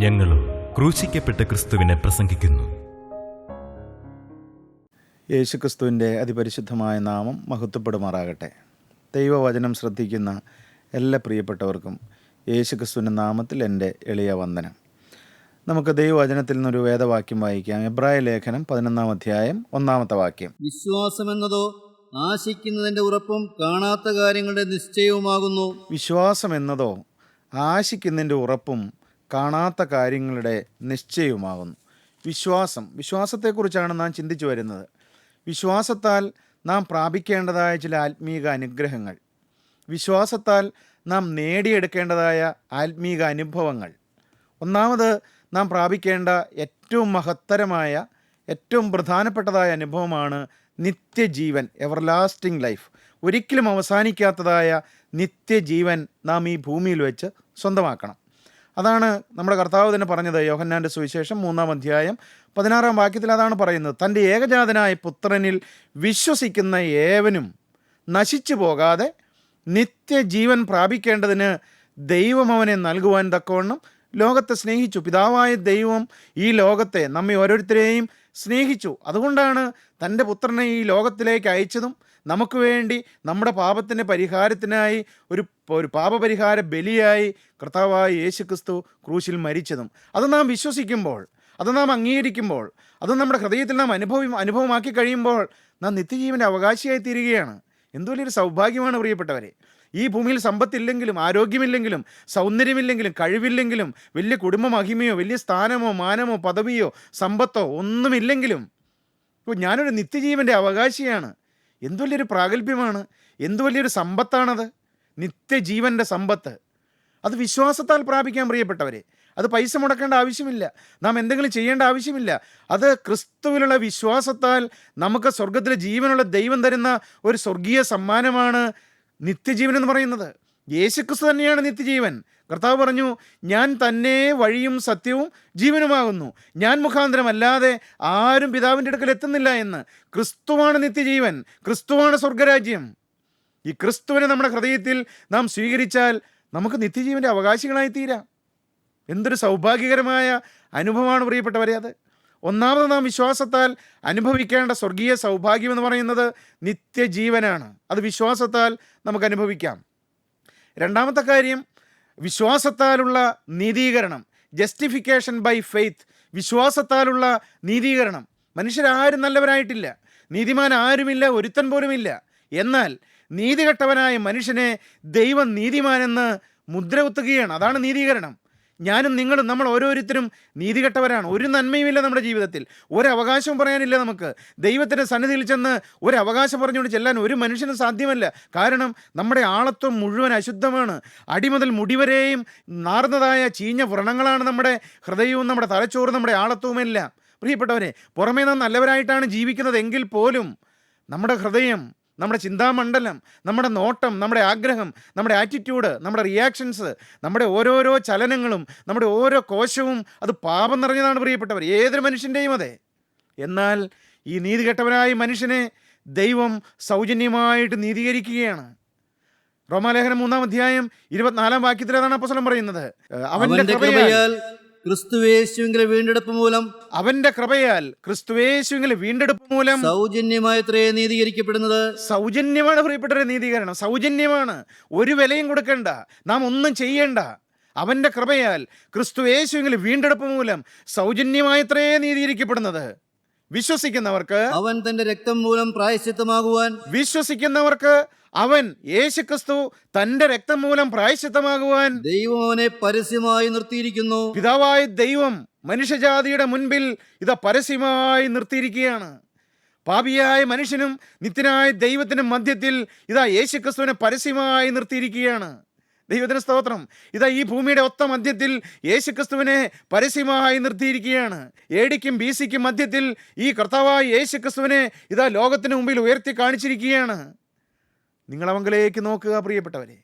ഞങ്ങളും ക്രൂശിക്കപ്പെട്ട ക്രിസ്തുവിനെ പ്രസംഗിക്കുന്നു. യേശുക്രിസ്തുവിൻ്റെ അതിപരിശുദ്ധമായ നാമം മഹത്വപ്പെടുമാറാകട്ടെ. ദൈവവചനം ശ്രദ്ധിക്കുന്ന എല്ലാ പ്രിയപ്പെട്ടവർക്കും യേശുക്രിസ്തുവിൻ്റെ നാമത്തിൽ എൻ്റെ എളിയ വന്ദനം. നമുക്ക് ദൈവവചനത്തിൽ നിന്നൊരു വേദവാക്യം വായിക്കാം. എബ്രായ ലേഖനം 11-ാം അധ്യായം 1-ാമത്തെ വാക്യം. വിശ്വാസമെന്നതോ ആശിക്കുന്നതിൻ്റെ ഉറപ്പും കാണാത്ത കാര്യങ്ങളുടെ നിശ്ചയവുമാകുന്നു. വിശ്വാസം എന്നതോ ആശിക്കുന്നതിൻ്റെ ഉറപ്പും കാണാത്ത കാര്യങ്ങളുടെ നിശ്ചയവുമാകുന്നു. വിശ്വാസത്തെക്കുറിച്ചാണ് നാം ചിന്തിച്ചു വരുന്നത്. വിശ്വാസത്താൽ നാം പ്രാപിക്കേണ്ടതായ ചില ആത്മീക അനുഗ്രഹങ്ങൾ, വിശ്വാസത്താൽ നാം നേടിയെടുക്കേണ്ടതായ ആത്മീക അനുഭവങ്ങൾ. ഒന്നാമത് നാം പ്രാപിക്കേണ്ട ഏറ്റവും മഹത്തരമായ, ഏറ്റവും പ്രധാനപ്പെട്ടതായ അനുഭവമാണ് നിത്യജീവൻ, എവർലാസ്റ്റിംഗ് ലൈഫ്. ഒരിക്കലും അവസാനിക്കാത്തതായ നിത്യജീവൻ നാം ഈ ഭൂമിയിൽ വെച്ച് സ്വന്തമാക്കണം. അതാണ് നമ്മുടെ കർത്താവ് തന്നെ പറഞ്ഞത്. യോഹന്നാൻ്റെ സുവിശേഷം 3-ാം അധ്യായം 16-ാം വാക്യത്തിൽ അതാണ് പറയുന്നത്. തൻ്റെ ഏകജാതനായ പുത്രനിൽ വിശ്വസിക്കുന്ന ഏവനും നശിച്ചു പോകാതെ നിത്യജീവൻ പ്രാപിക്കേണ്ടതിന് ദൈവം അവനെ നൽകുവാൻ തക്കവണ്ണം ലോകത്തെ സ്നേഹിച്ചു. പിതാവായ ദൈവം ഈ ലോകത്തെ, നമ്മെ ഓരോരുത്തരെയും സ്നേഹിച്ചു. അതുകൊണ്ടാണ് തൻ്റെ പുത്രനെ ഈ ലോകത്തിലേക്ക് അയച്ചതും നമുക്ക് വേണ്ടി നമ്മുടെ പാപത്തിൻ്റെ പരിഹാരത്തിനായി ഒരു പാപപരിഹാര ബലിയായി കർത്താവായ യേശുക്രിസ്തു ക്രൂശിൽ മരിച്ചതും. അത് നാം വിശ്വസിക്കുമ്പോൾ, അത് നാം അംഗീകരിക്കുമ്പോൾ, അത് നമ്മുടെ ഹൃദയത്തിൽ നാം അനുഭവമാക്കി കഴിയുമ്പോൾ നാം നിത്യജീവൻ്റെ അവകാശിയായി തീരുകയാണ്. എന്തു വലിയൊരു സൗഭാഗ്യമാണ് പ്രിയപ്പെട്ടവരെ. ഈ ഭൂമിയിൽ സമ്പത്തില്ലെങ്കിലും, ആരോഗ്യമില്ലെങ്കിലും, സൗന്ദര്യമില്ലെങ്കിലും, കഴിവില്ലെങ്കിലും, വലിയ കുടുംബ മഹിമയോ, വലിയ സ്ഥാനമോ, മാനമോ, പദവിയോ, സമ്പത്തോ ഒന്നുമില്ലെങ്കിലും ഞാനൊരു നിത്യജീവൻ്റെ അവകാശിയാണ്. എന്തു വലിയൊരു പ്രാഗൽഭ്യമാണ്, എന്തു വലിയൊരു സമ്പത്താണത്, നിത്യജീവൻ്റെ സമ്പത്ത്. അത് വിശ്വാസത്താൽ പ്രാപിക്കാൻ പ്രിയപ്പെട്ടവരെ. അത് പൈസ മുടക്കേണ്ട ആവശ്യമില്ല, നാം എന്തെങ്കിലും ചെയ്യേണ്ട ആവശ്യമില്ല. അത് ക്രിസ്തുവിലുള്ള വിശ്വാസത്താൽ നമുക്ക് സ്വർഗത്തിലെ ജീവനുള്ള ദൈവം തരുന്ന ഒരു സ്വർഗീയ സമ്മാനമാണ് നിത്യജീവൻ എന്ന് പറയുന്നത്. യേശുക്രിസ്തു തന്നെയാണ് നിത്യജീവൻ. കർത്താവ് പറഞ്ഞു, ഞാൻ തന്നെ വഴിയും സത്യവും ജീവനുമാകുന്നു, ഞാൻ മുഖാന്തരമല്ലാതെ ആരും പിതാവിൻ്റെ അടുക്കൽ എത്തുന്നില്ല എന്ന്. ക്രിസ്തുവാണ് നിത്യജീവൻ, ക്രിസ്തുവാണ് സ്വർഗരാജ്യം. ഈ ക്രിസ്തുവിനെ നമ്മുടെ ഹൃദയത്തിൽ നാം സ്വീകരിച്ചാൽ നമുക്ക് നിത്യജീവൻ്റെ അവകാശികളായി തീരാം. എന്തൊരു സൗഭാഗ്യകരമായ അനുഭവമാണ് പ്രിയപ്പെട്ടവരെ അത്. ഒന്നാമത് നാം വിശ്വാസത്താൽ അനുഭവിക്കേണ്ട സ്വർഗീയ സൗഭാഗ്യം എന്ന് പറയുന്നത് നിത്യജീവനാണ്. അത് വിശ്വാസത്താൽ നമുക്ക് അനുഭവിക്കാം. രണ്ടാമത്തെ കാര്യം, വിശ്വാസത്താലുള്ള നീതീകരണം, ജസ്റ്റിഫിക്കേഷൻ ബൈ ഫെയ്ത്ത്. വിശ്വാസത്താലുള്ള നീതീകരണം. മനുഷ്യരാരും നല്ലവരായിട്ടില്ല, നീതിമാൻ ആരുമില്ല, ഒരുത്തൻ പോലുമില്ല. എന്നാൽ നീതികെട്ടവനായ മനുഷ്യനെ ദൈവം നീതിമാനെന്ന് മുദ്ര കുത്തുകയാണ്. അതാണ് നീതീകരണം. ഞാനും നിങ്ങളും, നമ്മൾ ഓരോരുത്തരും നീതികെട്ടവരാണ്. ഒരു നന്മയുമില്ല നമ്മുടെ ജീവിതത്തിൽ, ഒരവകാശവും പറയാനില്ല നമുക്ക്. ദൈവത്തിൻ്റെ സന്നിധിയിൽ ചെന്ന് ഒരവകാശം പറഞ്ഞുകൊണ്ട് ചെല്ലാൻ ഒരു മനുഷ്യനും സാധ്യമല്ല. കാരണം നമ്മുടെ ആളത്വം മുഴുവൻ അശുദ്ധമാണ്. അടിമുതൽ മുടിവരെയും നാർന്നതായ ചീഞ്ഞ വ്രണങ്ങളാണ് നമ്മുടെ ഹൃദയവും, നമ്മുടെ തലച്ചോറും, നമ്മുടെ ആളത്വവുമെല്ലാം. പ്രിയപ്പെട്ടവരെ, പുറമേ നാം നല്ലവരായിട്ടാണ് ജീവിക്കുന്നത് എങ്കിൽ പോലും നമ്മുടെ ഹൃദയം, നമ്മുടെ ചിന്താമണ്ഡലം, നമ്മുടെ നോട്ടം, നമ്മുടെ ആഗ്രഹം, നമ്മുടെ ആറ്റിറ്റ്യൂഡ്, നമ്മുടെ റിയാക്ഷൻസ്, നമ്മുടെ ഓരോരോ ചലനങ്ങളും, നമ്മുടെ ഓരോ കോശവും അത് പാപം നിറഞ്ഞതാണ് പ്രിയപ്പെട്ടവർ, ഏതൊരു മനുഷ്യൻ്റെയും അതെ. എന്നാൽ ഈ നീതികെട്ടവനായ മനുഷ്യനെ ദൈവം സൗജന്യമായിട്ട് നീതീകരിക്കുകയാണ്. റോമാലേഖനം 3-ാം അധ്യായം 24-ാം വാക്യത്തിൽ അതാണ് അപ്പോസ്തലൻ പറയുന്നത്. അവന്റെ കൃപയാൽ ക്രിസ്തുയേശുവിന്റെ വീണ്ടെടുപ്പ് മൂലം, അവന്റെ കൃപയാൽ ക്രിസ്തുയേശുവിന്റെ വീണ്ടെടുപ്പ് മൂലം സൗജന്യമായത്രേ നീതീകരിക്കപ്പെടുന്നത്. സൗജന്യമാണ് പ്രിയപ്പെട്ടവരെ നീതീകരണം, സൗജന്യമാണ്. ഒരു വിലയും കൊടുക്കേണ്ട, നാം ഒന്നും ചെയ്യേണ്ട. അവന്റെ കൃപയാൽ ക്രിസ്തുയേശുവിന്റെ വീണ്ടെടുപ്പ് മൂലം സൗജന്യമായത്രേ നീതീകരിക്കപ്പെടുന്നത്. വിശ്വസിക്കുന്നവർക്ക് അവൻ തന്റെ രക്തം മൂലം പ്രായശ്ചിത്തമാകുവാൻ, വിശ്വസിക്കുന്നവർക്ക് അവൻ യേശുക്രിസ്തു തന്റെ രക്തം മൂലം പ്രായശ്ചിത്തമാകുവാൻ ദൈവം അവനെ പരസ്യമായി നിർത്തിയിരിക്കുന്നു. പിതാവായ ദൈവം മനുഷ്യജാതിയുടെ മുൻപിൽ ഇതാ പരസ്യമായി നിർത്തിയിരിക്കുകയാണ്. പാപിയായ മനുഷ്യനും നിത്യനായ ദൈവത്തിനും മധ്യത്തിൽ ഇതാ യേശുക്രിസ്തുവിനെ പരസ്യമായി നിർത്തിയിരിക്കുകയാണ്. ദൈവത്തിന് സ്തോത്രം. ഇതാ ഈ ഭൂമിയുടെ ഒത്ത മധ്യത്തിൽ യേശുക്രിസ്തുവിനെ പരസ്യമായി നിർത്തിയിരിക്കുകയാണ്. എ.ഡിക്കും ബി.സിക്കും മധ്യത്തിൽ ഈ കർത്താവായ യേശുക്രിസ്തുവിനെ ഇതാ ലോകത്തിന് മുമ്പിൽ ഉയർത്തി കാണിച്ചിരിക്കുകയാണ്. നിങ്ങൾ അവങ്കിലേക്ക് നോക്കുക പ്രിയപ്പെട്ടവരെ,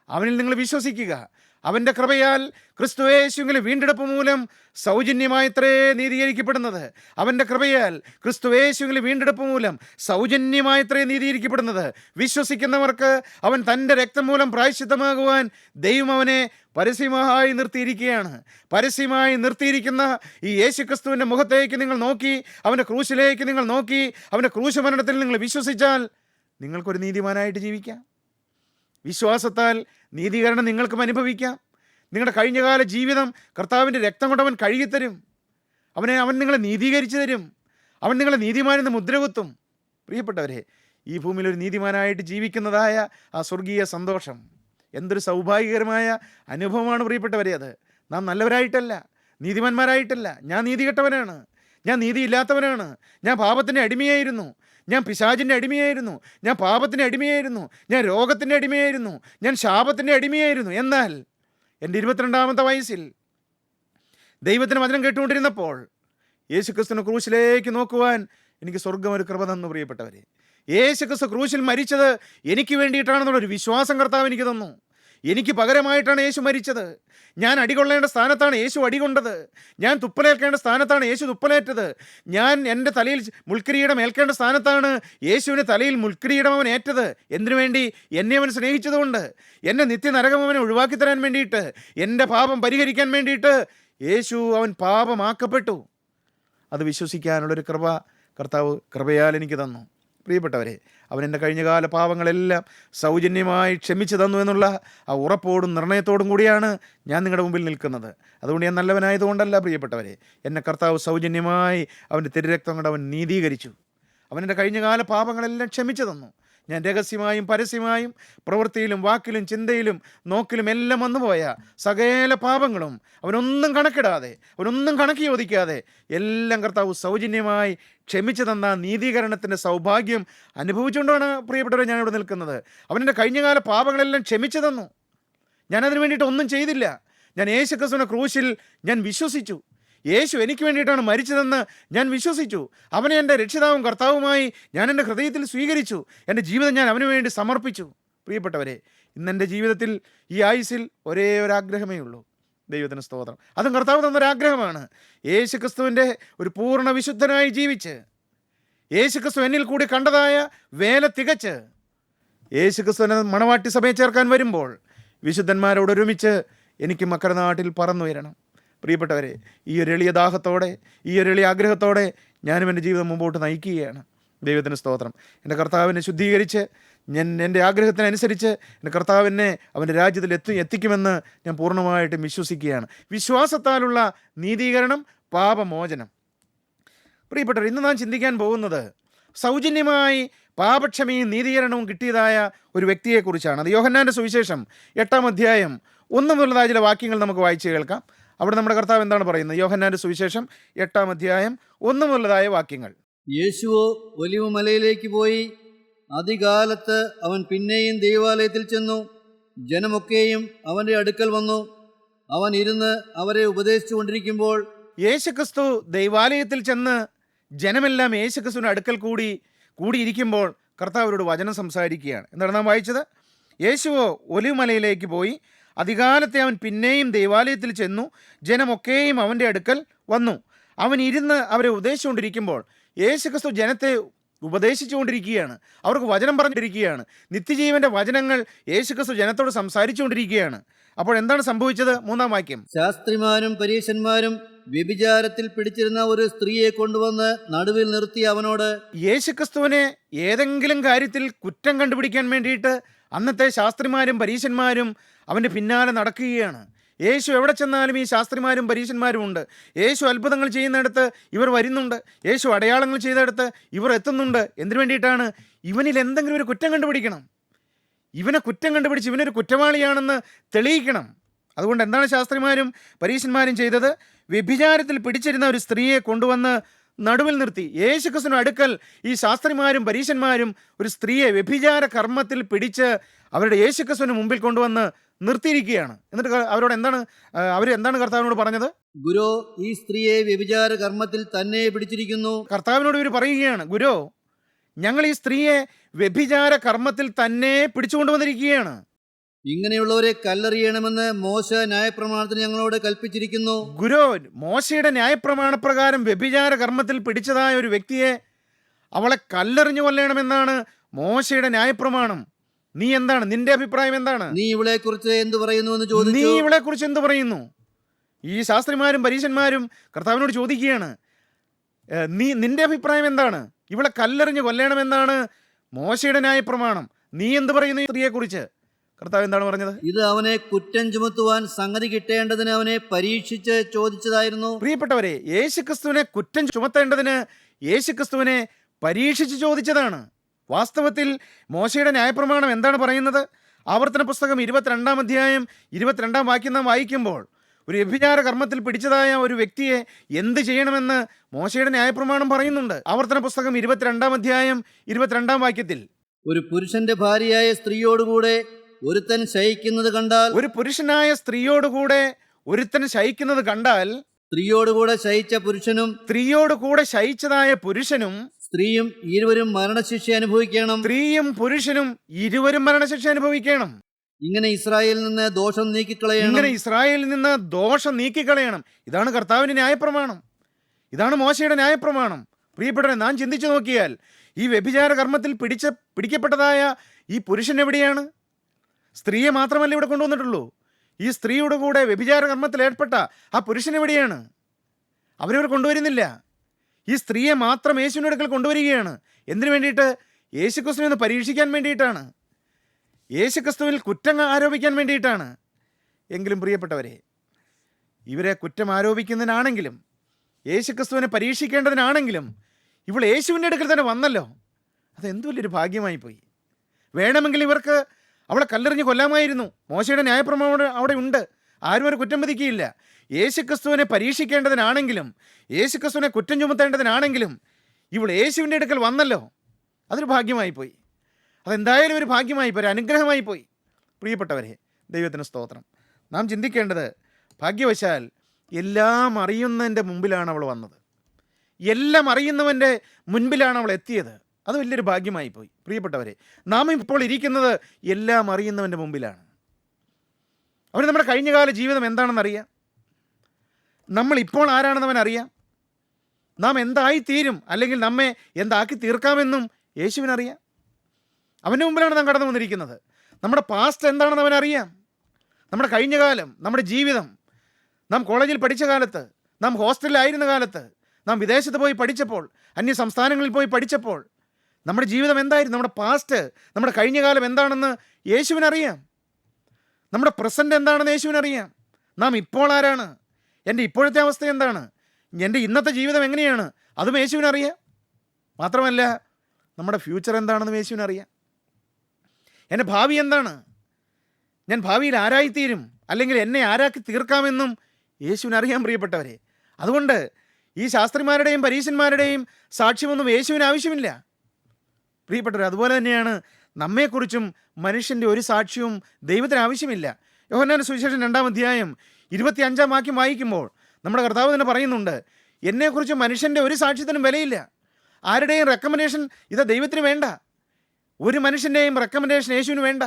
അവനിൽ നിങ്ങൾ വിശ്വസിക്കുക. അവൻ്റെ കൃപയാൽ ക്രിസ്തുയേശുവിലെ വീണ്ടെടുപ്പ് മൂലം സൗജന്യമായത്രേ നീതീകരിക്കപ്പെടുന്നത്. അവൻ്റെ കൃപയാൽ ക്രിസ്തുയേശുവിലെ വീണ്ടെടുപ്പ് മൂലം സൗജന്യമായത്രേ നീതീകരിക്കപ്പെടുന്നത്. വിശ്വസിക്കുന്നവർക്ക് അവൻ തൻ്റെ രക്തം മൂലം പ്രായശ്ചിത്തമാകുവാൻ ദൈവം അവനെ പരസ്യമായി നിർത്തിയിരിക്കുകയാണ്. പരസ്യമായി നിർത്തിയിരിക്കുന്ന ഈ യേശുക്രിസ്തുവിൻ്റെ മുഖത്തേക്ക് നിങ്ങൾ നോക്കി, അവൻ്റെ ക്രൂശിലേക്ക് നിങ്ങൾ നോക്കി, അവൻ്റെ ക്രൂശ് മരണത്തിൽ നിങ്ങൾ വിശ്വസിച്ചാൽ നിങ്ങൾക്കൊരു നീതിമാനായിട്ട് ജീവിക്കാം. വിശ്വാസത്താൽ നീതീകരണം നിങ്ങൾക്കും അനുഭവിക്കാം. നിങ്ങളുടെ കഴിഞ്ഞകാല ജീവിതം കർത്താവിൻ്റെ രക്തം കൊണ്ട് അവൻ കഴുകിത്തരും. അവൻ നിങ്ങളെ നീതീകരിച്ചു തരും. അവൻ നിങ്ങളെ നീതിമാനെന്ന് മുദ്രകുത്തും. പ്രിയപ്പെട്ടവരെ, ഈ ഭൂമിയിൽ ഒരു നീതിമാനായിട്ട് ജീവിക്കുന്നതായ ആ സ്വർഗീയ സന്തോഷം എന്തൊരു സൗഭാഗ്യകരമായ അനുഭവമാണ് പ്രിയപ്പെട്ടവരെ. അത് നാം നല്ലവരായിട്ടല്ല, നീതിമാന്മാരായിട്ടല്ല. ഞാൻ നീതികെട്ടവനാണ്, ഞാൻ നീതിയില്ലാത്തവനാണ്, ഞാൻ പാപത്തിൻ്റെ അടിമയായിരുന്നു, ഞാൻ പിശാചിൻ്റെ അടിമയായിരുന്നു, ഞാൻ പാപത്തിൻ്റെ അടിമയായിരുന്നു, ഞാൻ രോഗത്തിൻ്റെ അടിമയായിരുന്നു, ഞാൻ ശാപത്തിൻ്റെ അടിമയായിരുന്നു. എന്നാൽ എൻ്റെ 22-ാമത്തെ വയസ്സിൽ ദൈവത്തിന് വചനം കേട്ടുകൊണ്ടിരുന്നപ്പോൾ യേശുക്രിസ്തുവിൻ്റെ ക്രൂശിലേക്ക് നോക്കുവാൻ എനിക്ക് സ്വർഗം ഒരു കൃപ തന്നു. പ്രിയപ്പെട്ടവരെ, യേശുക്രിസ്തു ക്രൂശിൽ മരിച്ചത് എനിക്ക് വേണ്ടിയിട്ടാണെന്നുള്ളൊരു വിശ്വാസം കർത്താവ് എനിക്ക് തന്നു. എനിക്ക് പകരമായിട്ടാണ് യേശു മരിച്ചത്. ഞാൻ അടികൊള്ളേണ്ട സ്ഥാനത്താണ് യേശു അടികൊണ്ടത്. ഞാൻ തുപ്പലേൽക്കേണ്ട സ്ഥാനത്താണ് യേശു തുപ്പലേറ്റത്. ഞാൻ എൻ്റെ തലയിൽ മുൾക്കിരീടം ഏൽക്കേണ്ട സ്ഥാനത്താണ് യേശുവിൻ്റെ തലയിൽ മുൾക്കിരീടം അവൻ ഏറ്റത്. എന്തിനു വേണ്ടി? എന്നെ അവൻ സ്നേഹിച്ചതുകൊണ്ട്, എന്നെ നിത്യനരകം അവനെ ഒഴിവാക്കി തരാൻ വേണ്ടിയിട്ട്, എൻ്റെ പാപം പരിഹരിക്കാൻ വേണ്ടിയിട്ട് യേശു അവൻ പാപമാക്കപ്പെട്ടു. അത് വിശ്വസിക്കാനുള്ളൊരു കൃപ കർത്താവ് കൃപയാൽ എനിക്ക് തന്നു. പ്രിയപ്പെട്ടവരെ, അവൻ എൻ്റെ കഴിഞ്ഞകാല പാപങ്ങളെല്ലാം സൗജന്യമായി ക്ഷമിച്ചു തന്നു എന്നുള്ള ആ ഉറപ്പോടും നിർണയത്തോടും കൂടിയാണ് ഞാൻ നിങ്ങളുടെ മുമ്പിൽ നിൽക്കുന്നത്. അതുകൊണ്ട് ഞാൻ നല്ലവനായതുകൊണ്ടല്ല പ്രിയപ്പെട്ടവരെ. എന്നെ കർത്താവ് സൗജന്യമായി അവൻ്റെ തിരുരക്തം കൊണ്ട് അവൻ നീതീകരിച്ചു. അവൻ എൻ്റെ കഴിഞ്ഞകാല പാപങ്ങളെല്ലാം ക്ഷമിച്ചു തന്നു. ഞാൻ രഹസ്യമായും പരസ്യമായും പ്രവൃത്തിയിലും വാക്കിലും ചിന്തയിലും നോക്കിലും എല്ലാം വന്നുപോയ സകല പാപങ്ങളും അവനൊന്നും കണക്കിടാതെ, അവനൊന്നും കണക്കി ചോദിക്കാതെ എല്ലാം കർത്താവ് സൗജന്യമായി ക്ഷമിച്ചു തന്ന നീതീകരണത്തിൻ്റെ സൗഭാഗ്യം അനുഭവിച്ചുകൊണ്ടാണ് പ്രിയപ്പെട്ടവരെ ഞാനിവിടെ നിൽക്കുന്നത്. അവനെൻ്റെ കഴിഞ്ഞകാല പാപങ്ങളെല്ലാം ക്ഷമിച്ചു തന്നു. ഞാനതിനു വേണ്ടിയിട്ട് ഒന്നും ചെയ്തില്ല. ഞാൻ യേശുക്രിസ്തുവിന്റെ ക്രൂശിൽ ഞാൻ വിശ്വസിച്ചു. യേശു എനിക്ക് വേണ്ടിയിട്ടാണ് മരിച്ചതെന്ന് ഞാൻ വിശ്വസിച്ചു. അവനെ എൻ്റെ രക്ഷിതാവും കർത്താവുമായി ഞാൻ എൻ്റെ ഹൃദയത്തിൽ സ്വീകരിച്ചു. എൻ്റെ ജീവിതം ഞാൻ അവന് വേണ്ടി സമർപ്പിച്ചു. പ്രിയപ്പെട്ടവരെ, ഇന്നെൻ്റെ ജീവിതത്തിൽ ഈ ആയുസ്സിൽ ഒരേ ഒരാഗ്രഹമേ ഉള്ളൂ. ദൈവത്തിന് സ്തോത്രം. അതും കർത്താവ് തന്നൊരാഗ്രഹമാണ്. യേശുക്രിസ്തുവിൻ്റെ ഒരു പൂർണ്ണ വിശുദ്ധനായി ജീവിച്ച്, യേശുക്രിസ്തു എന്നിൽ കൂടി കണ്ടതായ വേല തികച്ച്, യേശുക്രിസ്തുവിനെ മണവാട്ടി സഭയെ ചേർക്കാൻ വരുമ്പോൾ വിശുദ്ധന്മാരോടൊരുമിച്ച് എനിക്ക് മക്കര നാട്ടിൽ പറന്നുയരണം. പ്രിയപ്പെട്ടവരെ, ഈ ഒരു എളിയ ദാഹത്തോടെ, ഈ ഒരു എളിയ ആഗ്രഹത്തോടെ ഞാനും എൻ്റെ ജീവിതം മുമ്പോട്ട് നയിക്കുകയാണ്. ദൈവത്തിന് സ്തോത്രം. എൻ്റെ കർത്താവിനെ ശുദ്ധീകരിച്ച് ഞാൻ എൻ്റെ ആഗ്രഹത്തിനനുസരിച്ച് എൻ്റെ കർത്താവിനെ അവൻ്റെ രാജ്യത്തിൽ എത്തിക്കുമെന്ന് ഞാൻ പൂർണ്ണമായിട്ടും വിശ്വസിക്കുകയാണ്. വിശ്വാസത്താലുള്ള നീതീകരണം, പാപമോചനം. പ്രിയപ്പെട്ടവർ, ഇന്ന് നാം ചിന്തിക്കാൻ പോകുന്നത് സൗജന്യമായി പാപക്ഷമയും നീതീകരണവും കിട്ടിയതായ ഒരു വ്യക്തിയെക്കുറിച്ചാണ്. അത് യോഹന്നാൻ്റെ സുവിശേഷം 8-ാം അധ്യായം 1 മുതലുള്ള ചില വാക്യങ്ങൾ നമുക്ക് വായിച്ച് കേൾക്കാം. അവിടെ നമ്മുടെ കർത്താവ് എന്താണ് പറയുന്നത്? യോഹന്നാൻ്റെ സുവിശേഷം 8-ാം അധ്യായം 1 മുതലുള്ളതായ വാക്യങ്ങൾ. യേശുവോ ഒലിവ് മലയിലേക്ക് പോയി. അതികാലത്ത് അവൻ പിന്നെയും ദൈവാലയത്തിൽ ചെന്നു. ജനമൊക്കെയും അവൻ്റെ അടുക്കൽ വന്നു. അവൻ ഇരുന്ന് അവരെ ഉപദേശിച്ചു കൊണ്ടിരിക്കുമ്പോൾ യേശുക്രിസ്തു ദൈവാലയത്തിൽ ചെന്ന് ജനമെല്ലാം യേശുക്രിസ്തുവിൻ്റെ അടുക്കൽ കൂടിയിരിക്കുമ്പോൾ കർത്താവരോട് വചനം സംസാരിക്കുകയാണ്. എന്താണ് നാം വായിച്ചത്? യേശുവോ ഒലിവ് മലയിലേക്ക് പോയി. അതികാലത്തെ അവൻ പിന്നെയും ദൈവാലയത്തിൽ ചെന്നു. ജനമൊക്കെയും അവൻ്റെ അടുക്കൽ വന്നു. അവൻ ഇരുന്ന് അവരെ ഉപദേശിച്ചുകൊണ്ടിരിക്കുമ്പോൾ യേശുക്രിസ്തു ജനത്തെ ഉപദേശിച്ചുകൊണ്ടിരിക്കുകയാണ്. അവർക്ക് വചനം പറഞ്ഞിരിക്കുകയാണ്. നിത്യജീവൻ്റെ വചനങ്ങൾ യേശുക്രിസ്തു ജനത്തോട് സംസാരിച്ചുകൊണ്ടിരിക്കുകയാണ്. അപ്പോൾ എന്താണ് സംഭവിച്ചത്? 3-ാം വാക്യം. ശാസ്ത്രിമാരും പരീശന്മാരും വ്യഭിചാരത്തിൽ പിടിച്ചിരുന്ന ഒരു സ്ത്രീയെ കൊണ്ടുവന്ന് നടുവിൽ നിർത്തി അവനോട്, യേശുക്രിസ്തുവിനെ ഏതെങ്കിലും കാര്യത്തിൽ കുറ്റം കണ്ടുപിടിക്കാൻ വേണ്ടിയിട്ട് അന്നത്തെ ശാസ്ത്രിമാരും പരീശന്മാരും അവൻ്റെ പിന്നാലെ നടക്കുകയാണ്. യേശു എവിടെ ചെന്നാലും ഈ ശാസ്ത്രിമാരും പരീശന്മാരും ഉണ്ട്. യേശു അത്ഭുതങ്ങൾ ചെയ്യുന്നിടത്ത് ഇവർ വരുന്നുണ്ട്. യേശു അടയാളങ്ങൾ ചെയ്തെടുത്ത് ഇവർ എത്തുന്നുണ്ട്. എന്തിനു വേണ്ടിയിട്ടാണ്? ഇവനിൽ എന്തെങ്കിലും ഒരു കുറ്റം കണ്ടുപിടിക്കണം. ഇവനെ കുറ്റം കണ്ടുപിടിച്ച് ഇവനൊരു കുറ്റവാളിയാണെന്ന് തെളിയിക്കണം. അതുകൊണ്ട് എന്താണ് ശാസ്ത്രിമാരും പരീശന്മാരും ചെയ്തത്? വ്യഭിചാരത്തിൽ പിടിച്ചിരുന്ന ഒരു സ്ത്രീയെ കൊണ്ടുവന്ന് നടുവിൽ നിർത്തി. യേശുക്രിസ്തുവിന്റെ അടുക്കൽ ഈ ശാസ്ത്രിമാരും പരീശന്മാരും ഒരു സ്ത്രീയെ വ്യഭിചാര കർമ്മത്തിൽ പിടിച്ച് അവരുടെ യേശുക്രിസ്തുവിന് മുമ്പിൽ കൊണ്ടുവന്ന് നിർത്തിയിരിക്കുകയാണ്. എന്നിട്ട് അവരെന്താണ് കർത്താവിനോട് പറഞ്ഞത്? ഗുരു, ഈ സ്ത്രീയെ വ്യഭിചാര കർമ്മത്തിൽ തന്നെ പിടിച്ചിരിക്കുന്നു. കർത്താവിനോട് ഇവർ പറയുകയാണ്, ഗുരു, ഞങ്ങൾ ഈ സ്ത്രീയെ വ്യഭിചാര കർമ്മത്തിൽ തന്നെ പിടിച്ചുകൊണ്ടുവന്നിരിക്കുകയാണ്. ഇങ്ങനെയുള്ളവരെ കല്ലെറിയണമെന്ന് മോശ ന്യായപ്രമാണത്തിന് ഞങ്ങളോട് കൽപ്പിച്ചിരിക്കുന്നു. ഗുരു, മോശയുടെ ന്യായപ്രമാണപ്രകാരം വ്യഭിചാര കർമ്മത്തിൽ പിടിച്ചതായ ഒരു വ്യക്തിയെ അവളെ കല്ലെറിഞ്ഞു കൊല്ലണമെന്നാണ് മോശയുടെ ന്യായപ്രമാണം. നീ എന്താണ്, നിന്റെ അഭിപ്രായം എന്താണ്? നീ ഇവളെ കുറിച്ച് എന്ത് പറയുന്നു എന്ന് നീ ചോദിച്ചു. ഇവളെ കുറിച്ച് എന്ത് പറയുന്നു? ഈ ശാസ്ത്രിമാരും പരീശന്മാരും കർത്താവിനോട് ചോദിക്കുകയാണ്, നിന്റെ അഭിപ്രായം എന്താണ്? ഇവളെ കല്ലെറിഞ്ഞ് കൊല്ലണമെന്നാണ് മോശയുടെ ന്യായപ്രമാണം. നീ എന്ത് പറയുന്നു ഈ സ്ത്രീയെ കുറിച്ച്? കർത്താവ് എന്താണ് പറഞ്ഞത്? ഇത് അവനെ കുറ്റം ചുമത്തുവാൻ സംഗതി കിട്ടേണ്ടതിന് അവനെ പരീക്ഷിച്ച് ചോദിച്ചതായിരുന്നു. പ്രിയപ്പെട്ടവരെ, യേശുക്രിസ്തുവിനെ കുറ്റം ചുമത്തേണ്ടതിന് യേശുക്രിസ്തുവിനെ പരീക്ഷിച്ച് ചോദിച്ചതാണ്. വാസ്തവത്തിൽ മോശയുടെ ന്യായപ്രമാണം എന്താണ് പറയുന്നത്? ആവർത്തന പുസ്തകം 22-ാം അധ്യായം 22-ാം വാക്യം നാം വായിക്കുമ്പോൾ ഒരു വ്യഭിചാര കർമ്മത്തിൽ പിടിച്ചതായ ഒരു വ്യക്തിയെ എന്ത് ചെയ്യണമെന്ന് മോശയുടെ ന്യായപ്രമാണം പറയുന്നുണ്ട്. ആവർത്തന പുസ്തകം 22-ാം അധ്യായം 22-ാം വാക്യത്തിൽ, ഒരു പുരുഷന്റെ ഭാര്യയായ സ്ത്രീയോടുകൂടെ ഒരുത്തൻ ശയിക്കുന്നത് കണ്ടാൽ, ഒരു പുരുഷനായ സ്ത്രീയോടുകൂടെ ഒരുത്തൻ ശയിക്കുന്നത് കണ്ടാൽ, സ്ത്രീയോടുകൂടെ ശയിച്ച പുരുഷനും സ്ത്രീയോട് കൂടെ ശയിച്ചതായ പുരുഷനും സ്ത്രീയും ഇരുവരും മരണശിക്ഷ അനുഭവിക്കണം. സ്ത്രീയും പുരുഷനും ഇരുവരും മരണശിക്ഷ അനുഭവിക്കണം. ഇങ്ങനെ ഇസ്രായേലിൽ നിന്ന് ദോഷം നീക്കിക്കളയണം. ഇങ്ങനെ ഇസ്രായേലിൽ നിന്ന് ദോഷം നീക്കിക്കളയണം. ഇതാണ് കർത്താവിന്റെ ന്യായപ്രമാണം. ഇതാണ് മോശയുടെ ന്യായപ്രമാണം. പ്രിയപ്പെട്ടവരെ, നാം ചിന്തിച്ചു നോക്കിയാൽ ഈ വ്യഭിചാര കർമ്മത്തിൽ പിടിക്കപ്പെട്ടതായ ഈ പുരുഷൻ എവിടെയാണ്? സ്ത്രീയെ മാത്രമല്ല ഇവിടെ കൊണ്ടുവന്നിട്ടുള്ളൂ. ഈ സ്ത്രീയുടെ കൂടെ വ്യഭിചാര കർമ്മത്തിൽ ഏർപ്പെട്ട ആ പുരുഷൻ എവിടെയാണ്? അവരവർ കൊണ്ടുവരുന്നില്ല. ഈ സ്ത്രീയെ മാത്രം യേശുവിൻ്റെ അടുക്കൽ കൊണ്ടുവരികയാണ്. എന്തിനു വേണ്ടിയിട്ട്? യേശുക്രിസ്തുവിനെ പരീക്ഷിക്കാൻ വേണ്ടിയിട്ടാണ്. യേശുക്രിസ്തുവിൽ കുറ്റം ആരോപിക്കാൻ വേണ്ടിയിട്ടാണ്. എങ്കിലും പ്രിയപ്പെട്ടവരെ, ഇവരെ കുറ്റം ആരോപിക്കുന്നതിനാണെങ്കിലും യേശുക്രിസ്തുവിനെ പരീക്ഷിക്കേണ്ടതിനാണെങ്കിലും ഇവൾ യേശുവിൻ്റെ അടുക്കൽ തന്നെ വന്നല്ലോ. അതെന്തു വലിയൊരു ഭാഗ്യമായി പോയി. വേണമെങ്കിൽ ഇവർക്ക് അവളെ കല്ലെറിഞ്ഞ് കൊല്ലാമായിരുന്നു. മോശയുടെ ന്യായപ്രമാണം അവിടെ ഉണ്ട്. ആരും ഒരു കുറ്റം വിധിക്കുകയില്ല. യേശുക്രിസ്തുവിനെ പരീക്ഷിക്കേണ്ടതിനാണെങ്കിലും യേശുക്രിസ്തുവിനെ കുറ്റം ചുമത്തേണ്ടതിനാണെങ്കിലും ഇവൾ യേശുവിൻ്റെ അടുക്കൽ വന്നല്ലോ. അതൊരു ഭാഗ്യമായി പോയി. അതെന്തായാലും ഒരു ഭാഗ്യമായി പോയി, ഒരു അനുഗ്രഹമായി പോയി. പ്രിയപ്പെട്ടവരെ, ദൈവത്തിന് സ്തോത്രം. നാം ചിന്തിക്കേണ്ടത്, ഭാഗ്യവശാൽ എല്ലാം അറിയുന്നതിൻ്റെ മുമ്പിലാണ് അവൾ വന്നത്. എല്ലാം അറിയുന്നവൻ്റെ മുൻപിലാണ് അവൾ എത്തിയത്. അത് വലിയൊരു ഭാഗ്യമായി പോയി. പ്രിയപ്പെട്ടവരെ, നാം ഇപ്പോൾ ഇരിക്കുന്നത് എല്ലാം അറിയുന്നവൻ്റെ മുമ്പിലാണ്. അവന് നമ്മുടെ കഴിഞ്ഞകാല ജീവിതം എന്താണെന്നറിയാം. നമ്മൾ ഇപ്പോൾ ആരാണെന്നവൻ അറിയാം. നാം എന്തായിത്തീരും, അല്ലെങ്കിൽ നമ്മെ എന്താക്കി തീർക്കാമെന്നും യേശുവിനറിയാം. അവൻ്റെ മുമ്പിലാണ് നാം കടന്നു വന്നിരിക്കുന്നത്. നമ്മുടെ പാസ്റ്റ് എന്താണെന്ന് അവനറിയാം. നമ്മുടെ കഴിഞ്ഞ കാലം, നമ്മുടെ ജീവിതം, നാം കോളേജിൽ പഠിച്ച കാലത്ത്, നാം ഹോസ്റ്റലിലായിരുന്ന കാലത്ത്, നാം വിദേശത്ത് പോയി പഠിച്ചപ്പോൾ, അന്യ സംസ്ഥാനങ്ങളിൽ പോയി പഠിച്ചപ്പോൾ നമ്മുടെ ജീവിതം എന്തായിരുന്നു? നമ്മുടെ പാസ്റ്റ്, നമ്മുടെ കഴിഞ്ഞ കാലം എന്താണെന്ന് യേശുവിനറിയാം. നമ്മുടെ പ്രസൻറ്റ് എന്താണെന്ന് യേശുവിനറിയാം. നാം ഇപ്പോൾ ആരാണ്, എൻ്റെ ഇപ്പോഴത്തെ അവസ്ഥ എന്താണ്, എൻ്റെ ഇന്നത്തെ ജീവിതം എങ്ങനെയാണ്, അതും യേശുവിനറിയാം. മാത്രമല്ല, നമ്മുടെ ഫ്യൂച്ചർ എന്താണെന്നും യേശുവിനറിയാം. എൻ്റെ ഭാവി എന്താണ്, ഞാൻ ഭാവിയിൽ ആരായിത്തീരും, അല്ലെങ്കിൽ എന്നെ ആരാക്കി തീർക്കാമെന്നും യേശുവിനറിയാം. പ്രിയപ്പെട്ടവരെ, അതുകൊണ്ട് ഈ ശാസ്ത്രിമാരുടെയും പരീശന്മാരുടെയും സാക്ഷ്യമൊന്നും യേശുവിന് ആവശ്യമില്ല. പ്രിയപ്പെട്ടവർ, അതുപോലെ തന്നെയാണ് നമ്മെക്കുറിച്ചും മനുഷ്യൻ്റെ ഒരു സാക്ഷ്യവും ദൈവത്തിന് ആവശ്യമില്ല. യോഹന്നാന്റെ സുവിശേഷം 2-ാം അധ്യായം 25-ാം വാക്യം വായിക്കുമ്പോൾ നമ്മുടെ കർത്താവ് തന്നെ പറയുന്നുണ്ട്, എന്നെക്കുറിച്ച് മനുഷ്യൻ്റെ ഒരു സാക്ഷ്യത്തിനും വിലയില്ല. ആരുടെയും റെക്കമെൻഡേഷൻ ഇത് ദൈവത്തിന് വേണ്ട. ഒരു മനുഷ്യൻ്റെയും റെക്കമെൻഡേഷൻ യേശുവിന് വേണ്ട.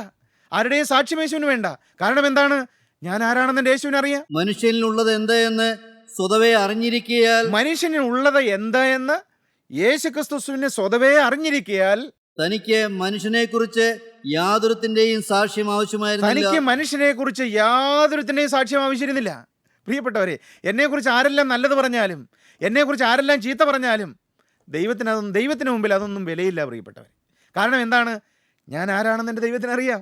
ആരുടെയും സാക്ഷ്യം യേശുവിന് വേണ്ട. കാരണം എന്താണ്? ഞാൻ ആരാണെന്ന് എൻ്റെ യേശുവിന് അറിയാം. മനുഷ്യനിലുള്ളത് എന്തായെന്ന് സ്വതവേ അറിഞ്ഞിരിക്കയാൽ, മനുഷ്യനുള്ളത് എന്തായെന്ന് യേശുക്രിസ്തുവിനെ സ്വതവേ അറിഞ്ഞിരിക്കയാൽ തനിക്ക് മനുഷ്യനെക്കുറിച്ച് യാതൊരുത്തിൻ്റെയും സാക്ഷ്യം ആവശ്യമായിരുന്നില്ല. തനിക്ക് മനുഷ്യനെക്കുറിച്ച് യാതൊരുത്തിൻ്റെയും സാക്ഷ്യം ആവശ്യമിരുന്നില്ല. പ്രിയപ്പെട്ടവരെ, എന്നെക്കുറിച്ച് ആരെല്ലാം നല്ലത് പറഞ്ഞാലും, എന്നെക്കുറിച്ച് ആരെല്ലാം ചീത്ത പറഞ്ഞാലും ദൈവത്തിന് മുമ്പിൽ അതൊന്നും വിലയില്ല. പ്രിയപ്പെട്ടവരെ, കാരണം എന്താണ്? ഞാൻ ആരാണെന്ന് എൻ്റെ ദൈവത്തിനറിയാം.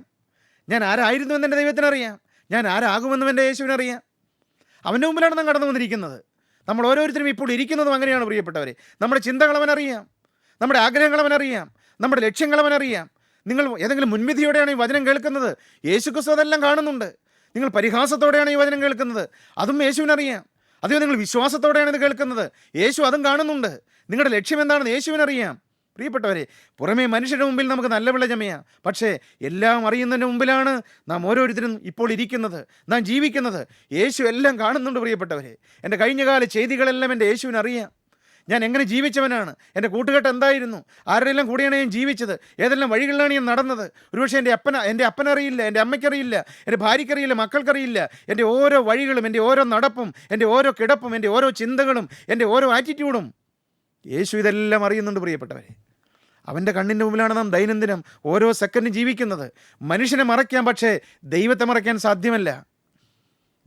ഞാൻ ആരായിരുന്നുവെന്ന് എൻ്റെ ദൈവത്തിനറിയാം. ഞാൻ ആരാകുമെന്നും എൻ്റെ യേശുവിനറിയാം. അവൻ്റെ മുമ്പിലാണ് നാം കടന്നു വന്നിരിക്കുന്നത്. നമ്മൾ ഓരോരുത്തരും ഇപ്പോൾ ഇരിക്കുന്നതും അങ്ങനെയാണ്. പ്രിയപ്പെട്ടവരെ, നമ്മുടെ ചിന്തകൾ അവനറിയാം, നമ്മുടെ ആഗ്രഹങ്ങൾ അവനറിയാം, നമ്മുടെ ലക്ഷ്യങ്ങൾ അവനറിയാം. നിങ്ങൾ ഏതെങ്കിലും മുൻവിധിയോടെയാണ് ഈ വചനം കേൾക്കുന്നത്, യേശുക്രിസ്തു അതെല്ലാം കാണുന്നുണ്ട്. നിങ്ങൾ പരിഹാസത്തോടെയാണ് ഈ വചനം കേൾക്കുന്നത്, അതും യേശുവിനറിയാം. അതെയോ നിങ്ങൾ വിശ്വാസത്തോടെയാണ് ഇത് കേൾക്കുന്നത്, യേശു അതും കാണുന്നുണ്ട്. നിങ്ങളുടെ ലക്ഷ്യം എന്താണെന്ന് യേശുവിനറിയാം. പ്രിയപ്പെട്ടവരെ, പുറമേ മനുഷ്യരുടെ മുമ്പിൽ നമുക്ക് നല്ല വിളജമയാം, പക്ഷേ എല്ലാം അറിയുന്നതിൻ്റെ മുമ്പിലാണ് നാം ഓരോരുത്തരും ഇപ്പോൾ ഇരിക്കുന്നത്, നാം ജീവിക്കുന്നത്. യേശു എല്ലാം കാണുന്നുണ്ട്. പ്രിയപ്പെട്ടവരെ, എൻ്റെ കഴിഞ്ഞകാല ചെയ്തികളെല്ലാം എൻ്റെ യേശുവിനറിയാം. ഞാൻ എങ്ങനെ ജീവിച്ചവനാണ്, എൻ്റെ കൂട്ടുകെട്ട് എന്തായിരുന്നു, ആരുടെയെല്ലാം കൂടെയാണ് ഞാൻ ജീവിച്ചത്, ഏതെല്ലാം വഴികളിലാണ് ഞാൻ നടന്നത്. ഒരുപക്ഷെ എൻ്റെ അപ്പനറിയില്ല, എൻ്റെ അമ്മയ്ക്കറിയില്ല, എൻ്റെ ഭാര്യയ്ക്കറിയില്ല, മക്കൾക്കറിയില്ല. എൻ്റെ ഓരോ വഴികളും, എൻ്റെ ഓരോ നടപ്പും, എൻ്റെ ഓരോ കിടപ്പും, എൻ്റെ ഓരോ ചിന്തകളും, എൻ്റെ ഓരോ ആറ്റിറ്റ്യൂഡും യേശു ഇതെല്ലാം അറിയുന്നുണ്ട് പ്രിയപ്പെട്ടവരെ. അവൻ്റെ കണ്ണിൻ്റെ മുമ്പിലാണ് നാം ദൈനംദിനം ഓരോ സെക്കൻഡും ജീവിക്കുന്നത്. മനുഷ്യനെ മറയ്ക്കാം, പക്ഷേ ദൈവത്തെ മറയ്ക്കാൻ സാധ്യമല്ല.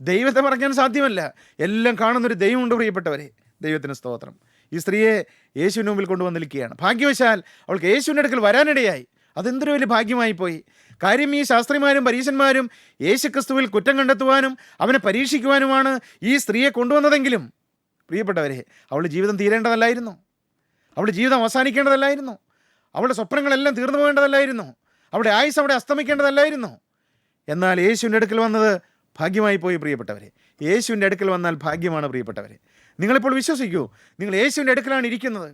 ദൈവത്തെ മറയ്ക്കാൻ സാധ്യമല്ല. എല്ലാം കാണുന്നൊരു ദൈവമുണ്ട് പ്രിയപ്പെട്ടവരെ. ദൈവത്തിന് സ്തോത്രം. ഈ സ്ത്രീയെ യേശുവിന് മുമ്പിൽ കൊണ്ടുവന്നിരിക്കുകയാണ്. ഭാഗ്യവശാൽ അവൾക്ക് യേശുവിൻ്റെ അടുക്കൽ വരാനിടയായി. അതെന്തൊരു വലിയ ഭാഗ്യമായി പോയി. കാര്യം, ഈ ശാസ്ത്രിമാരും പരീശന്മാരും യേശുക്രിസ്തുവിൽ കുറ്റം കണ്ടെത്തുവാനും അവനെ പരീക്ഷിക്കുവാനുമാണ് ഈ സ്ത്രീയെ കൊണ്ടുവന്നതെങ്കിലും പ്രിയപ്പെട്ടവരെ, അവളുടെ ജീവിതം തീരേണ്ടതല്ലായിരുന്നു. അവളുടെ ജീവിതം അവസാനിക്കേണ്ടതല്ലായിരുന്നു. അവളുടെ സ്വപ്നങ്ങളെല്ലാം തീർന്നു പോകേണ്ടതല്ലായിരുന്നു. അവളുടെ ആയുസ് അവിടെ അസ്തമിക്കേണ്ടതല്ലായിരുന്നു. എന്നാൽ യേശുവിൻ്റെ അടുക്കൽ വന്നത് ഭാഗ്യമായി പോയി പ്രിയപ്പെട്ടവരെ. യേശുവിൻ്റെ അടുക്കൽ വന്നാൽ ഭാഗ്യമാണ് പ്രിയപ്പെട്ടവരെ. നിങ്ങളിപ്പോൾ വിശ്വസിക്കൂ, നിങ്ങൾ യേശുവിൻ്റെ അടുക്കലാണ് ഇരിക്കുന്നത്.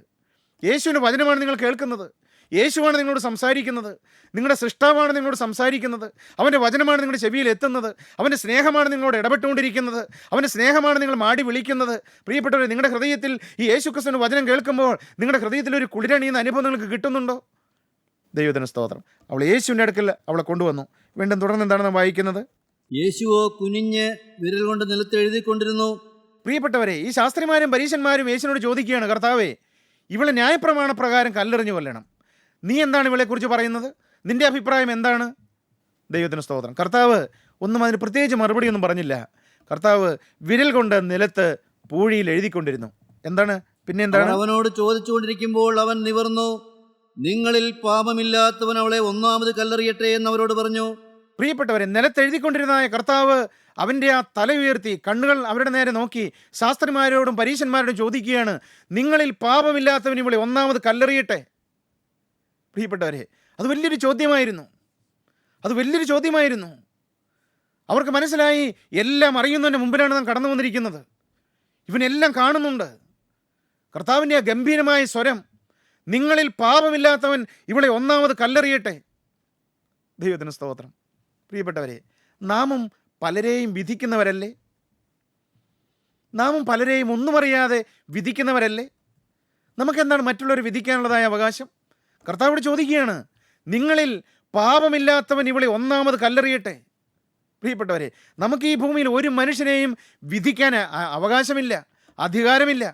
യേശുവിൻ്റെ വചനമാണ് നിങ്ങൾ കേൾക്കുന്നത്. യേശുവാണ് നിങ്ങളോട് സംസാരിക്കുന്നത്. നിങ്ങളുടെ സൃഷ്ടാവാണ് നിങ്ങളോട് സംസാരിക്കുന്നത്. അവൻ്റെ വചനമാണ് നിങ്ങളുടെ ചെവിയിൽ എത്തുന്നത്. അവൻ്റെ സ്നേഹമാണ് നിങ്ങളോട് ഇടപെട്ടുകൊണ്ടിരിക്കുന്നത്. അവൻ്റെ സ്നേഹമാണ് നിങ്ങൾ മാടി വിളിക്കുന്നത്. പ്രിയപ്പെട്ടവരെ, നിങ്ങളുടെ ഹൃദയത്തിൽ ഈ യേശുക്രിസ്തുവിൻ്റെ വചനം കേൾക്കുമ്പോൾ നിങ്ങളുടെ ഹൃദയത്തിൽ ഒരു കുളിരണിയുന്ന അനുഭവം നിങ്ങൾക്ക് കിട്ടുന്നുണ്ടോ? ദൈവത്തിന് സ്തോത്രം. അവൾ യേശുവിൻ്റെ അടുക്കൽ അവളെ കൊണ്ടുവന്നു. വീണ്ടും തുടർന്ന് എന്താണ് നാം വായിക്കുന്നത്? യേശുവോ കുനിഞ്ഞ് വിരൽ കൊണ്ട് നിലത്ത് എഴുതിക്കൊണ്ടിരുന്നു. പ്രിയപ്പെട്ടവരെ, ഈ ശാസ്ത്രിമാരും പരീശന്മാരും യേശുവിനോട് ചോദിക്കുകയാണ്, കർത്താവേ, ഇവളെ ന്യായപ്രമാണ പ്രകാരം കല്ലെറിഞ്ഞു കൊല്ലണം. നീ എന്താണ് ഇവളെക്കുറിച്ച് പറയുന്നത്? നിന്റെ അഭിപ്രായം എന്താണ്? ദൈവത്തിന് സ്തോത്രം. കർത്താവ് ഒന്നും അതിന് പ്രത്യേകിച്ച് മറുപടി ഒന്നും പറഞ്ഞില്ല. കർത്താവ് വിരൽ കൊണ്ട് നിലത്ത് പൂഴിയിൽ എഴുതിക്കൊണ്ടിരുന്നു. എന്താണ് പിന്നെ എന്താണ്? അവനോട് ചോദിച്ചുകൊണ്ടിരിക്കുമ്പോൾ അവൻ നിവർന്നു, നിങ്ങളിൽ പാപമില്ലാത്തവൻ അവളെ ഒന്നാമത് കല്ലെറിയട്ടെ എന്ന് അവരോട് പറഞ്ഞു. പ്രിയപ്പെട്ടവരെ, നിലത്തെഴുതിക്കൊണ്ടിരുന്നതായ കർത്താവ് അവൻ്റെ ആ തല ഉയർത്തി കണ്ണുകൾ അവരുടെ നേരെ നോക്കി ശാസ്ത്രിമാരോടും പരീശന്മാരോടും ചോദിക്കുകയാണ്, നിങ്ങളിൽ പാപമില്ലാത്തവൻ ഇവളെ ഒന്നാമത് കല്ലെറിയട്ടെ. പ്രിയപ്പെട്ടവരെ, അത് വലിയൊരു ചോദ്യമായിരുന്നു. അവർക്ക് മനസ്സിലായി, എല്ലാം അറിയുന്നതിൻ്റെ മുമ്പിലാണ് നാം കടന്നു വന്നിരിക്കുന്നത്. ഇവനെല്ലാം കാണുന്നുണ്ട്. കർത്താവിൻ്റെ ആ ഗംഭീരമായ സ്വരം, നിങ്ങളിൽ പാപമില്ലാത്തവൻ ഇവളെ ഒന്നാമത് കല്ലെറിയട്ടെ. ദൈവത്തിന് സ്തോത്രം. പ്രിയപ്പെട്ടവരെ, നാമും പലരെയും വിധിക്കുന്നവരല്ലേ? നാമും പലരെയും ഒന്നും അറിയാതെ വിധിക്കുന്നവരല്ലേ? നമുക്കെന്താണ് മറ്റുള്ളവർ വിധിക്കാനുള്ളതായ അവകാശം? കർത്താവോട് ചോദിക്കുകയാണ്, നിങ്ങളിൽ പാപമില്ലാത്തവൻ ഇവളെ ഒന്നാമത് കല്ലെറിയട്ടെ. പ്രിയപ്പെട്ടവരെ, നമുക്ക് ഈ ഭൂമിയിൽ ഒരു മനുഷ്യനെയും വിധിക്കാൻ അവകാശമില്ല, അധികാരമില്ല.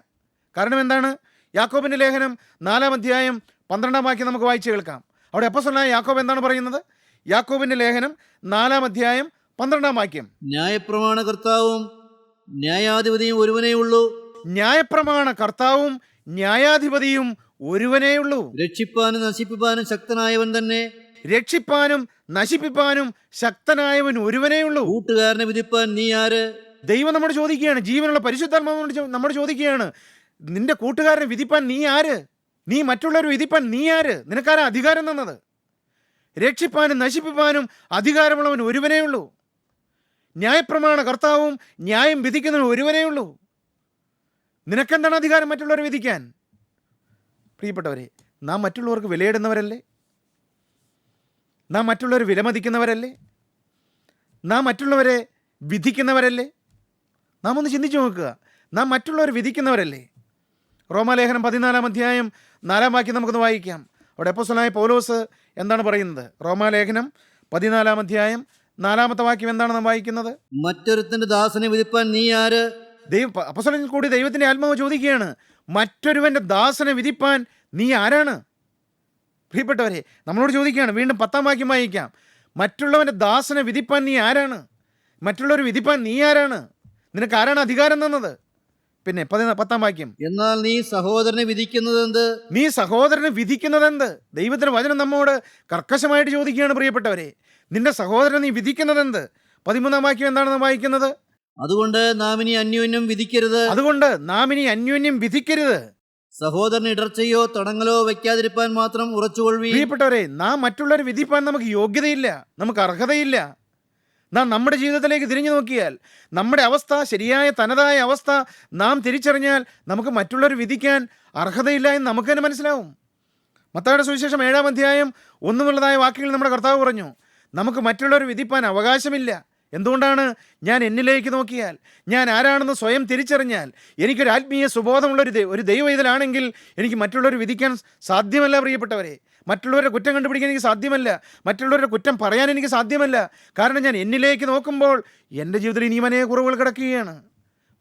കാരണം എന്താണ്? യാക്കോബിൻ്റെ ലേഖനം 4-ാം അധ്യായം 12-ാം വാക്യം നമുക്ക് വായിച്ച് കേൾക്കാം. അവിടെ അപ്പോസ്തലനായ യാക്കോബ് എന്താണ് പറയുന്നത്? യാക്കോബിൻ്റെ ലേഖനം 4-ാം അധ്യായം 12-ാം വാക്യം. ന്യായപ്രമാണ കർത്താവും ന്യായാധിപതിയും ഒരുവനേ ഉള്ളൂ. ന്യായപ്രമാണ കർത്താവും ന്യായാധിപതിയും ഒരുവനേ ഉള്ളൂ. രക്ഷിപ്പാനും നശിപ്പിപ്പാനും ശക്തനായവൻ തന്നെ. രക്ഷിപ്പാനും നശിപ്പിപ്പാനും ശക്തനായവൻ ഒരുവനേ ഉള്ളൂ. കൂട്ടുകാരനെ വിധിപ്പാൻ നീ ആര്? ദൈവം നമ്മോട് ചോദിക്കുകയാണ്, ജീവനുള്ള പരിശുദ്ധാത്മാവ് നമ്മോട് ചോദിക്കുകയാണ്, നിന്റെ കൂട്ടുകാരനെ വിധിപ്പാൻ നീ ആര്? നീ മറ്റുള്ളവരെ വിധിപ്പാൻ നീ ആര്? നിനക്കാരാ അധികാരം തന്നത്? രക്ഷിപ്പാനും നശിപ്പിപ്പാനും അധികാരമുള്ളവൻ ഒരുവനേ ഉള്ളൂ. ന്യായപ്രമാണ കർത്താവും ന്യായം വിധിക്കുന്നവൻ ഒരുവനേ ഉള്ളൂ. നിനക്കെന്താണ് അധികാരം മറ്റുള്ളവരെ വിധിക്കാൻ? പ്രിയപ്പെട്ടവരെ, നാം മറ്റുള്ളവർക്ക് വിലയിടുന്നവരല്ലേ? നാം മറ്റുള്ളവരെ വിലമതിക്കുന്നവരല്ലേ? നാം മറ്റുള്ളവരെ വിധിക്കുന്നവരല്ലേ? നാം ഒന്ന് ചിന്തിച്ചു നോക്കുക. നാം മറ്റുള്ളവരെ വിധിക്കുന്നവരല്ലേ? റോമാലേഖനം 14-ാം അധ്യായം 4-ാം വാക്യം നമുക്കൊന്ന് വായിക്കാം. അവിടെ അപ്പോസ്തലനായ പൗലോസ് എന്താണ് പറയുന്നത്? റോമാലേഖനം 14-ാം അധ്യായം 4-ാമത്തെ വാക്യം എന്താണ് നാം വായിക്കുന്നത്? മറ്റൊരുത്തന്റെ ദാസനെ വിധിപ്പാൻ നീ ആര്? അപ്പോസ്തലനിൽ കൂടി ദൈവത്തിൻ്റെ ആത്മാവ് ചോദിക്കുകയാണ്, മറ്റൊരുവൻ്റെ ദാസനെ വിധിപ്പാൻ നീ ആരാണ്? പ്രിയപ്പെട്ടവരെ, നമ്മളോട് ചോദിക്കുകയാണ്. വീണ്ടും 10-ാം വാക്യം വായിക്കാം. മറ്റുള്ളവൻ്റെ ദാസനെ വിധിപ്പാൻ നീ ആരാണ്? മറ്റുള്ളവർ വിധിപ്പാൻ നീ ആരാണ്? നിനക്ക് ആരാണ് അധികാരം തന്നത്? പിന്നെ 10-ാം വാക്യം, എന്നാൽ നീ സഹോദരനെ വിധിക്കുന്നതെന്ത്? നീ സഹോദരനെ വിധിക്കുന്നതെന്ത്? ദൈവത്തിൻ്റെ വചനം നമ്മോട് കർക്കശമായിട്ട് ചോദിക്കുകയാണ് പ്രിയപ്പെട്ടവരെ, നിന്റെ സഹോദരനെ നീ വിധിക്കുന്നതെന്ത്? 13-ാം വാക്യം എന്താണ് നാം വായിക്കുന്നത്? അതുകൊണ്ട് നാം ഇനി അന്യോന്യം വിധിക്കരുത്. സഹോദരന് ഇടർച്ചയോ തടങ്ങലോ വയ്ക്കാതിരിപ്പാൻ മാത്രം ഉറച്ചുകൊള്ളുവീൻ. പ്രിയപ്പെട്ടവരെ, നാം മറ്റുള്ളവരെ വിധിപ്പാൻ നമുക്ക് യോഗ്യതയില്ല, നമുക്ക് അർഹതയില്ല. നാം നമ്മുടെ ജീവിതത്തിലേക്ക് തിരിഞ്ഞു നോക്കിയാൽ നമ്മുടെ അവസ്ഥ, ശരിയായ തനതായ അവസ്ഥ നാം തിരിച്ചറിഞ്ഞാൽ നമുക്ക് മറ്റുള്ളവർ വിധിക്കാൻ അർഹതയില്ല എന്ന് നമുക്ക് തന്നെ മനസ്സിലാവും. മത്തായിയുടെ സുവിശേഷം 7-ാം അധ്യായം 1 വാക്യങ്ങളിൽ നമ്മുടെ കർത്താവ് പറഞ്ഞു, നമുക്ക് മറ്റുള്ളവർ വിധിപ്പാൻ അവകാശമില്ല. എന്തുകൊണ്ടാണ്? ഞാൻ എന്നിലേക്ക് നോക്കിയാൽ, ഞാൻ ആരാണെന്ന് സ്വയം തിരിച്ചറിഞ്ഞാൽ, എനിക്കൊരു ആത്മീയ സുബോധമുള്ള ഒരു ദൈവ ഇതിലാണെങ്കിൽ എനിക്ക് മറ്റുള്ളവർ വിധിക്കാൻ സാധ്യമല്ല പ്രിയപ്പെട്ടവരെ. മറ്റുള്ളവരുടെ കുറ്റം കണ്ടുപിടിക്കാൻ എനിക്ക് സാധ്യമല്ല. മറ്റുള്ളവരുടെ കുറ്റം പറയാൻ എനിക്ക് സാധ്യമല്ല. കാരണം ഞാൻ എന്നിലേക്ക് നോക്കുമ്പോൾ എൻ്റെ ജീവിതത്തിൽ ഇനിയും അനേക കുറവുകൾ കിടക്കുകയാണ്.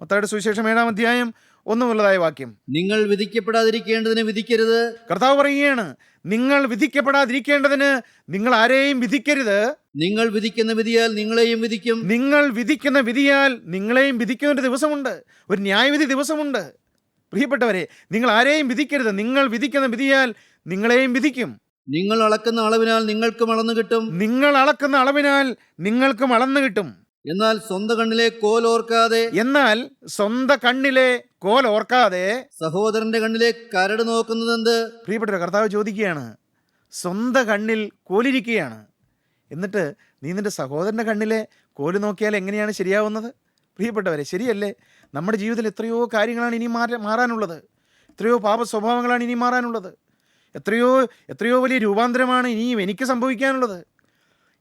മത്തായിയുടെ സുവിശേഷം 7-ാം അധ്യായം 1 മുതലായ വാക്യം. നിങ്ങൾ വിധിക്കപ്പെടാതിരിക്കേണ്ടതിന് വിധിക്കരുത്. കർത്താവ് പറയുകയാണ്, നിങ്ങൾ വിധിക്കപ്പെടാതിരിക്കേണ്ടതിന് നിങ്ങൾ ആരെയും വിധിക്കരുത്. നിങ്ങൾ വിധിക്കുന്ന വിധിയാൽ നിങ്ങളെയും വിധിക്കും. നിങ്ങൾ വിധിക്കുന്ന വിധിയാൽ നിങ്ങളെയും വിധിക്കുന്ന ഒരു ദിവസമുണ്ട്, ഒരു ന്യായവിധി ദിവസമുണ്ട്. പ്രിയപ്പെട്ടവരെ, നിങ്ങൾ ആരെയും വിധിക്കരുത്. നിങ്ങൾ വിധിക്കുന്ന വിധിയാൽ നിങ്ങളെയും വിധിക്കും. നിങ്ങൾ അളക്കുന്ന അളവിനാൽ നിങ്ങൾക്കും അളന്നു കിട്ടും. നിങ്ങൾ അളക്കുന്ന അളവിനാൽ നിങ്ങൾക്കും അളന്നു കിട്ടും. എന്നാൽ സ്വന്തം കണ്ണിലെ കോൽ ഓർക്കാതെ സഹോദരന്റെ കണ്ണിലെ കരട് നോക്കുന്നതെന്ത്? പ്രിയപ്പെട്ട കർത്താവ് ചോദിക്കുകയാണ്, സ്വന്തം കണ്ണിൽ കോലിരിക്കുകയാണ്, എന്നിട്ട് നീ നിന്റെ സഹോദരൻ്റെ കണ്ണിലെ കോല് നോക്കിയാൽ എങ്ങനെയാണ് ശരിയാവുന്നത്? പ്രിയപ്പെട്ടവരെ, ശരിയല്ലേ? നമ്മുടെ ജീവിതത്തിൽ എത്രയോ കാര്യങ്ങളാണ് ഇനി മാറാനുള്ളത്. എത്രയോ പാപ സ്വഭാവങ്ങളാണ് ഇനി മാറാനുള്ളത്. എത്രയോ വലിയ രൂപാന്തരമാണ് ഇനിയും എനിക്ക് സംഭവിക്കാനുള്ളത്.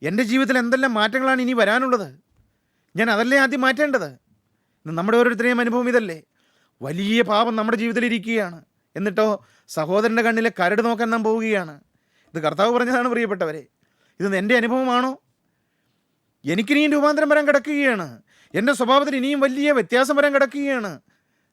എൻ്റെ ജീവിതത്തിൽ എന്തെല്ലാം മാറ്റങ്ങളാണ് ഇനി വരാനുള്ളത്. ഞാൻ അതല്ലേ ആദ്യം മാറ്റേണ്ടത്. നമ്മുടെ ഓരോരുത്തരെയും അനുഭവം ഇതല്ലേ? വലിയ പാപം നമ്മുടെ ജീവിതത്തിൽ ഇരിക്കുകയാണ്, എന്നിട്ടോ സഹോദരൻ്റെ കണ്ണിലെ കരട് നോക്കാൻ നാം പോവുകയാണ്. ഇത് കർത്താവ് പറഞ്ഞതാണ് പ്രിയപ്പെട്ടവരെ. ഇത് എൻ്റെ അനുഭവമാണോ? എനിക്കിനിയും രൂപാന്തരം വരാൻ കിടക്കുകയാണ്. എൻ്റെ സ്വഭാവത്തിൽ ഇനിയും വലിയ വ്യത്യാസം വരാൻ കിടക്കുകയാണ്.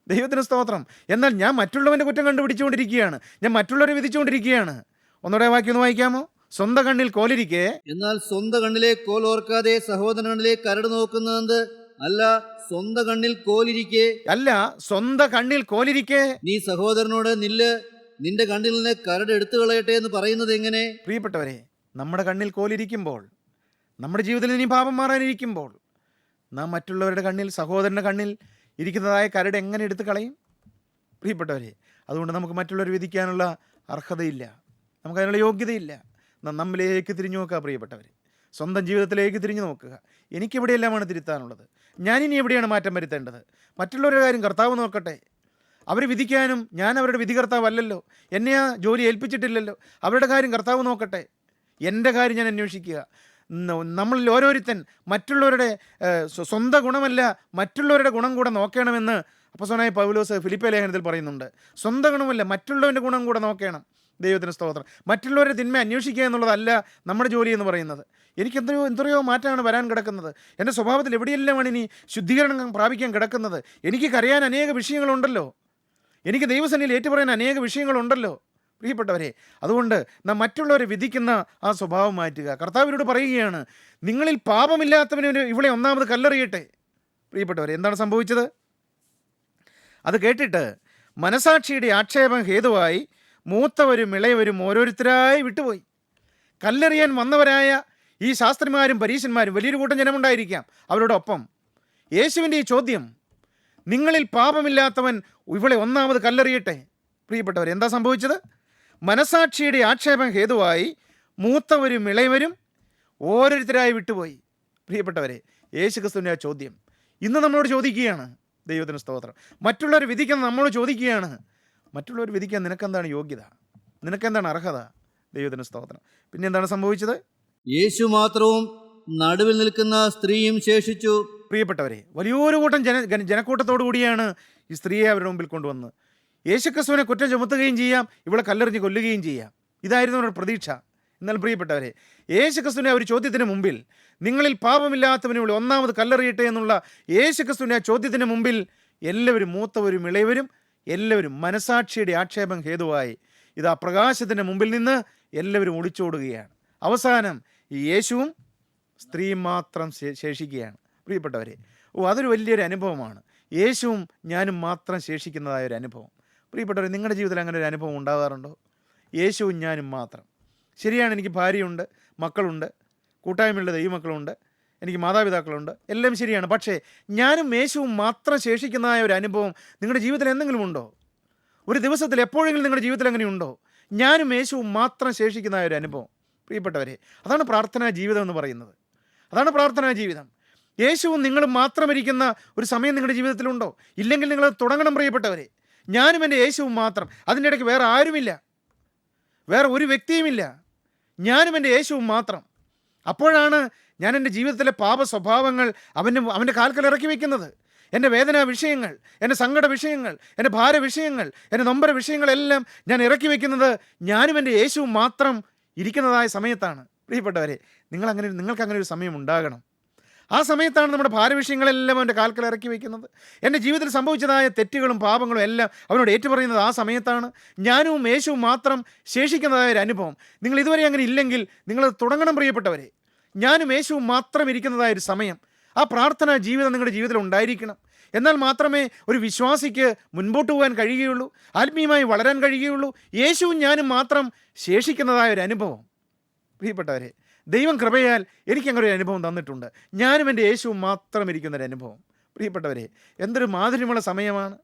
ദൈവത്തിന് സ്തോത്രം. എന്നാൽ ഞാൻ മറ്റുള്ളവൻ്റെ കുറ്റം കണ്ടുപിടിച്ചുകൊണ്ടിരിക്കുകയാണ്. ഞാൻ മറ്റുള്ളവരെ വിധിച്ചുകൊണ്ടിരിക്കുകയാണ്. ഒന്നുകൂടെ വാക്യം ഒന്ന് വായിക്കാമോ? സ്വന്തം കണ്ണിൽ കോലിരിക്കെ. എന്നാൽ സ്വന്തം കണ്ണിലെ കോൽ ഓർക്കാതെ സഹോദരൻ കണ്ണിലെ കരട് നോക്കുന്നത് അല്ല, സ്വന്തം കണ്ണിൽ കോലിരിക്കെ. സ്വന്തം കണ്ണിൽ കോലിരിക്കെ നീ സഹോദരനോട് നില്ല്, നിന്റെ കണ്ണിൽ നിന്ന് കരട് എടുത്തു കളയട്ടെ എന്ന് പറയുന്നത് എങ്ങനെ? പ്രിയപ്പെട്ടവരെ, നമ്മുടെ കണ്ണിൽ കോലിരിക്കുമ്പോൾ, നമ്മുടെ ജീവിതത്തിൽ ഇനി പാപം മാറാനിരിക്കുമ്പോൾ, നാം മറ്റുള്ളവരുടെ കണ്ണിൽ, സഹോദരൻ്റെ കണ്ണിൽ ഇരിക്കുന്നതായ കരട് എങ്ങനെ എടുത്തു കളയും? പ്രിയപ്പെട്ടവരെ, അതുകൊണ്ട് നമുക്ക് മറ്റുള്ളവർ വിധിക്കാനുള്ള അർഹതയില്ല, നമുക്കതിനുള്ള യോഗ്യതയില്ല. നമ്മിലേക്ക് തിരിഞ്ഞു നോക്കുക പ്രിയപ്പെട്ടവരെ. സ്വന്തം ജീവിതത്തിലേക്ക് തിരിഞ്ഞു നോക്കുക. എനിക്കെവിടെയെല്ലാമാണ് തിരുത്താനുള്ളത്? ഞാനിനി എവിടെയാണ് മാറ്റം വരുത്തേണ്ടത്? മറ്റുള്ളവരുടെ കാര്യം കർത്താവ് നോക്കട്ടെ. അവർ വിധിക്കാനും ഞാൻ അവരുടെ വിധികർത്താവല്ലല്ലോ. എന്നെ ആ ജോലി ഏൽപ്പിച്ചിട്ടില്ലല്ലോ. അവരുടെ കാര്യം കർത്താവ് നോക്കട്ടെ. എൻ്റെ കാര്യം ഞാൻ അന്വേഷിക്കുക. നമ്മളിൽ ഓരോരുത്തൻ മറ്റുള്ളവരുടെ സ്വന്തം ഗുണമല്ല, മറ്റുള്ളവരുടെ ഗുണം കൂടെ നോക്കണമെന്ന് അപ്പോസ്തലനായ പൗലോസ് ഫിലിപ്പി ലേഖനത്തിൽ പറയുന്നുണ്ട്. സ്വന്തം ഗുണമല്ല, മറ്റുള്ളവൻ്റെ ഗുണം കൂടെ നോക്കണം. ദൈവത്തിന് സ്തോത്രം. മറ്റുള്ളവരുടെ തിന്മ അന്വേഷിക്കുക എന്നുള്ളതല്ല നമ്മുടെ ജോലി എന്ന് പറയുന്നത്. എനിക്ക് എത്രയോ മാറ്റമാണ് വരാൻ കിടക്കുന്നത്. എൻ്റെ സ്വഭാവത്തിൽ എവിടെയെല്ലാമാണ് ഇനി ശുദ്ധീകരണം പ്രാപിക്കാൻ കിടക്കുന്നത്. എനിക്ക് കരയാൻ അനേക വിഷയങ്ങളുണ്ടല്ലോ. എനിക്ക് ദൈവസന്നിധിയിൽ ഏറ്റുപറയാൻ അനേക വിഷയങ്ങളുണ്ടല്ലോ പ്രിയപ്പെട്ടവരെ. അതുകൊണ്ട് നാം മറ്റുള്ളവരെ വിധിക്കുന്ന ആ സ്വഭാവം മാറ്റുക. കർത്താവിനോട് പറയുകയാണ്, നിങ്ങളിൽ പാപമില്ലാത്തവന് ഇവളെ ഒന്നാമത് കല്ലെറിയട്ടെ. പ്രിയപ്പെട്ടവരെ, എന്താണ് സംഭവിച്ചത്? അത് കേട്ടിട്ട് മനസാക്ഷിയുടെ ആക്ഷേപം ഹേതുവായി മൂത്തവരും ഇളയവരും ഓരോരുത്തരായി വിട്ടുപോയി. കല്ലെറിയാൻ വന്നവരായ ഈ ശാസ്ത്രിമാരും പരീശന്മാരും, വലിയൊരു കൂട്ടം ജനമുണ്ടായിരിക്കാം അവരോടൊപ്പം. യേശുവിൻ്റെ ഈ ചോദ്യം, നിങ്ങളിൽ പാപമില്ലാത്തവൻ ഇവളെ ഒന്നാമത് കല്ലെറിയട്ടെ. പ്രിയപ്പെട്ടവർ, എന്താ സംഭവിച്ചത്? മനസാക്ഷിയുടെ ആക്ഷേപം ഹേതുവായി മൂത്തവരും ഇളയവരും ഓരോരുത്തരായി വിട്ടുപോയി. പ്രിയപ്പെട്ടവരെ, യേശു ക്രിസ്തുവിൻ്റെ ആ ചോദ്യം ഇന്ന് നമ്മളോട് ചോദിക്കുകയാണ്. ദൈവത്തിന് സ്തോത്രം. മറ്റുള്ളവർ വിധിക്കുന്ന നമ്മളോട് ചോദിക്കുകയാണ്, മറ്റുള്ളവർ വിധിക്കാൻ നിനക്കെന്താണ് യോഗ്യത? നിനക്കെന്താണ് അർഹത? ദൈവത്തിന് സ്തോത്രം. പിന്നെ എന്താണ് സംഭവിച്ചത്? യേശു മാത്രവും നടുവിൽ നിൽക്കുന്ന സ്ത്രീയും ശേഷിച്ചു. പ്രിയപ്പെട്ടവരെ, വലിയൊരു കൂട്ടം ജനക്കൂട്ടത്തോടു കൂടിയാണ് ഈ സ്ത്രീയെ അവരുടെ മുമ്പിൽ കൊണ്ടുവന്ന് യേശുക്രിസ്തുവിനെ കുറ്റം ചുമത്തുകയും ചെയ്യാം, ഇവളെ കല്ലെറിഞ്ഞ് കൊല്ലുകയും ചെയ്യാം. ഇതായിരുന്നു അവരുടെ പ്രതീക്ഷ. എന്നാൽ പ്രിയപ്പെട്ടവരെ, യേശുക്രിസ്തുവിൻ്റെ ഒരു ചോദ്യത്തിന് മുമ്പിൽ, നിങ്ങളിൽ പാപമില്ലാത്തവന് ഇവളെ ഒന്നാമത് കല്ലെറിയട്ടെ എന്നുള്ള യേശുക്രിസ്തുവിൻ്റെ ആ ചോദ്യത്തിന് മുമ്പിൽ എല്ലാവരും, മൂത്തവരും ഇളയവരും എല്ലാവരും മനസാക്ഷിയുടെ ആക്ഷേപം ഹേതുവായി ഇതാ പ്രകാശത്തിൻ്റെ മുമ്പിൽ നിന്ന് എല്ലാവരും ഒളിച്ചോടുകയാണ്. അവസാനം ഈ യേശുവും സ്ത്രീയും മാത്രം ശേഷിക്കുകയാണ്. പ്രിയപ്പെട്ടവരെ, അതൊരു വലിയൊരു അനുഭവമാണ്. യേശുവും ഞാനും മാത്രം ശേഷിക്കുന്നതായ ഒരു അനുഭവം. പ്രിയപ്പെട്ടവരെ, നിങ്ങളുടെ ജീവിതത്തിൽ അങ്ങനെ ഒരു അനുഭവം ഉണ്ടാകാറുണ്ടോ? യേശുവും ഞാനും മാത്രം. ശരിയാണ്, എനിക്ക് ഭാര്യയുണ്ട്, മക്കളുണ്ട്, കൂട്ടായ്മയുള്ള ദൈവമക്കളുണ്ട്, എനിക്ക് മാതാപിതാക്കളുണ്ട്, എല്ലാം ശരിയാണ്. പക്ഷേ ഞാനും യേശുവും മാത്രം ശേഷിക്കുന്നതായ ഒരു അനുഭവം നിങ്ങളുടെ ജീവിതത്തിൽ എന്തെങ്കിലും ഉണ്ടോ? ഒരു ദിവസത്തിൽ എപ്പോഴെങ്കിലും നിങ്ങളുടെ ജീവിതത്തിൽ അങ്ങനെ ഉണ്ടോ? ഞാനും യേശുവും മാത്രം ശേഷിക്കുന്നതായ ഒരു അനുഭവം. പ്രിയപ്പെട്ടവരെ, അതാണ് പ്രാർത്ഥനാ ജീവിതം എന്ന് പറയുന്നത്. അതാണ് പ്രാർത്ഥനാ ജീവിതം. യേശുവും നിങ്ങളും മാത്രം ഇരിക്കുന്ന ഒരു സമയം നിങ്ങളുടെ ജീവിതത്തിലുണ്ടോ? ഇല്ലെങ്കിൽ നിങ്ങൾ തുടങ്ങണം പ്രിയപ്പെട്ടവരെ. ഞാനും എൻ്റെ യേശുവും മാത്രം. അതിൻ്റെ ഇടയ്ക്ക് വേറെ ആരുമില്ല, വേറെ ഒരു വ്യക്തിയുമില്ല. ഞാനും എൻ്റെ യേശുവും മാത്രം. അപ്പോഴാണ് ഞാൻ എൻ്റെ ജീവിതത്തിലെ പാപ സ്വഭാവങ്ങൾ അവൻ്റെ കാൽക്കൽ ഇറക്കി വയ്ക്കുന്നത്. എൻ്റെ വേദനാ വിഷയങ്ങൾ, എൻ്റെ സങ്കട വിഷയങ്ങൾ, എൻ്റെ ഭാര വിഷയങ്ങൾ, എൻ്റെ നൊമ്പര വിഷയങ്ങളെല്ലാം ഞാൻ ഇറക്കി വയ്ക്കുന്നത് ഞാനും എൻ്റെ യേശുവും മാത്രം ഇരിക്കുന്നതായ സമയത്താണ്. പ്രിയപ്പെട്ടവരെ, നിങ്ങൾക്ക് അങ്ങനെ ഒരു സമയം ഉണ്ടാകണം. ആ സമയത്താണ് നമ്മുടെ ഭാരവിഷയങ്ങളെല്ലാം അവൻ്റെ കാൽക്കൽ ഇറക്കി വയ്ക്കുന്നത്. എൻ്റെ ജീവിതത്തിൽ സംഭവിച്ചതായ തെറ്റുകളും പാപങ്ങളും എല്ലാം അവനോട് ഏറ്റുപറയുന്നത് ആ സമയത്താണ്. ഞാനും യേശുവും മാത്രം ശേഷിക്കുന്നതായ ഒരു അനുഭവം നിങ്ങൾ ഇതുവരെ അങ്ങനെ ഇല്ലെങ്കിൽ നിങ്ങളത് തുടങ്ങണം പ്രിയപ്പെട്ടവരെ. ഞാനും യേശുവും മാത്രം ഇരിക്കുന്നതായ ഒരു സമയം, ആ പ്രാർത്ഥന ജീവിതം നിങ്ങളുടെ ജീവിതത്തിൽ ഉണ്ടായിരിക്കണം. എന്നാൽ മാത്രമേ ഒരു വിശ്വാസിക്ക് മുൻപോട്ട് പോകാൻ കഴിയുകയുള്ളൂ, ആത്മീയമായി വളരാൻ കഴിയുകയുള്ളൂ. യേശുവും ഞാനും മാത്രം ശേഷിക്കുന്നതായ ഒരു അനുഭവം. പ്രിയപ്പെട്ടവരെ, ദൈവം കൃപയാൽ എനിക്കങ്ങനെ ഒരു അനുഭവം തന്നിട്ടുണ്ട്. ഞാനും എൻ്റെ യേശുവും മാത്രം ഇരിക്കുന്നൊരു അനുഭവം. പ്രിയപ്പെട്ടവരെ, എന്തൊരു മാധുര്യമുള്ള സമയമാണ്.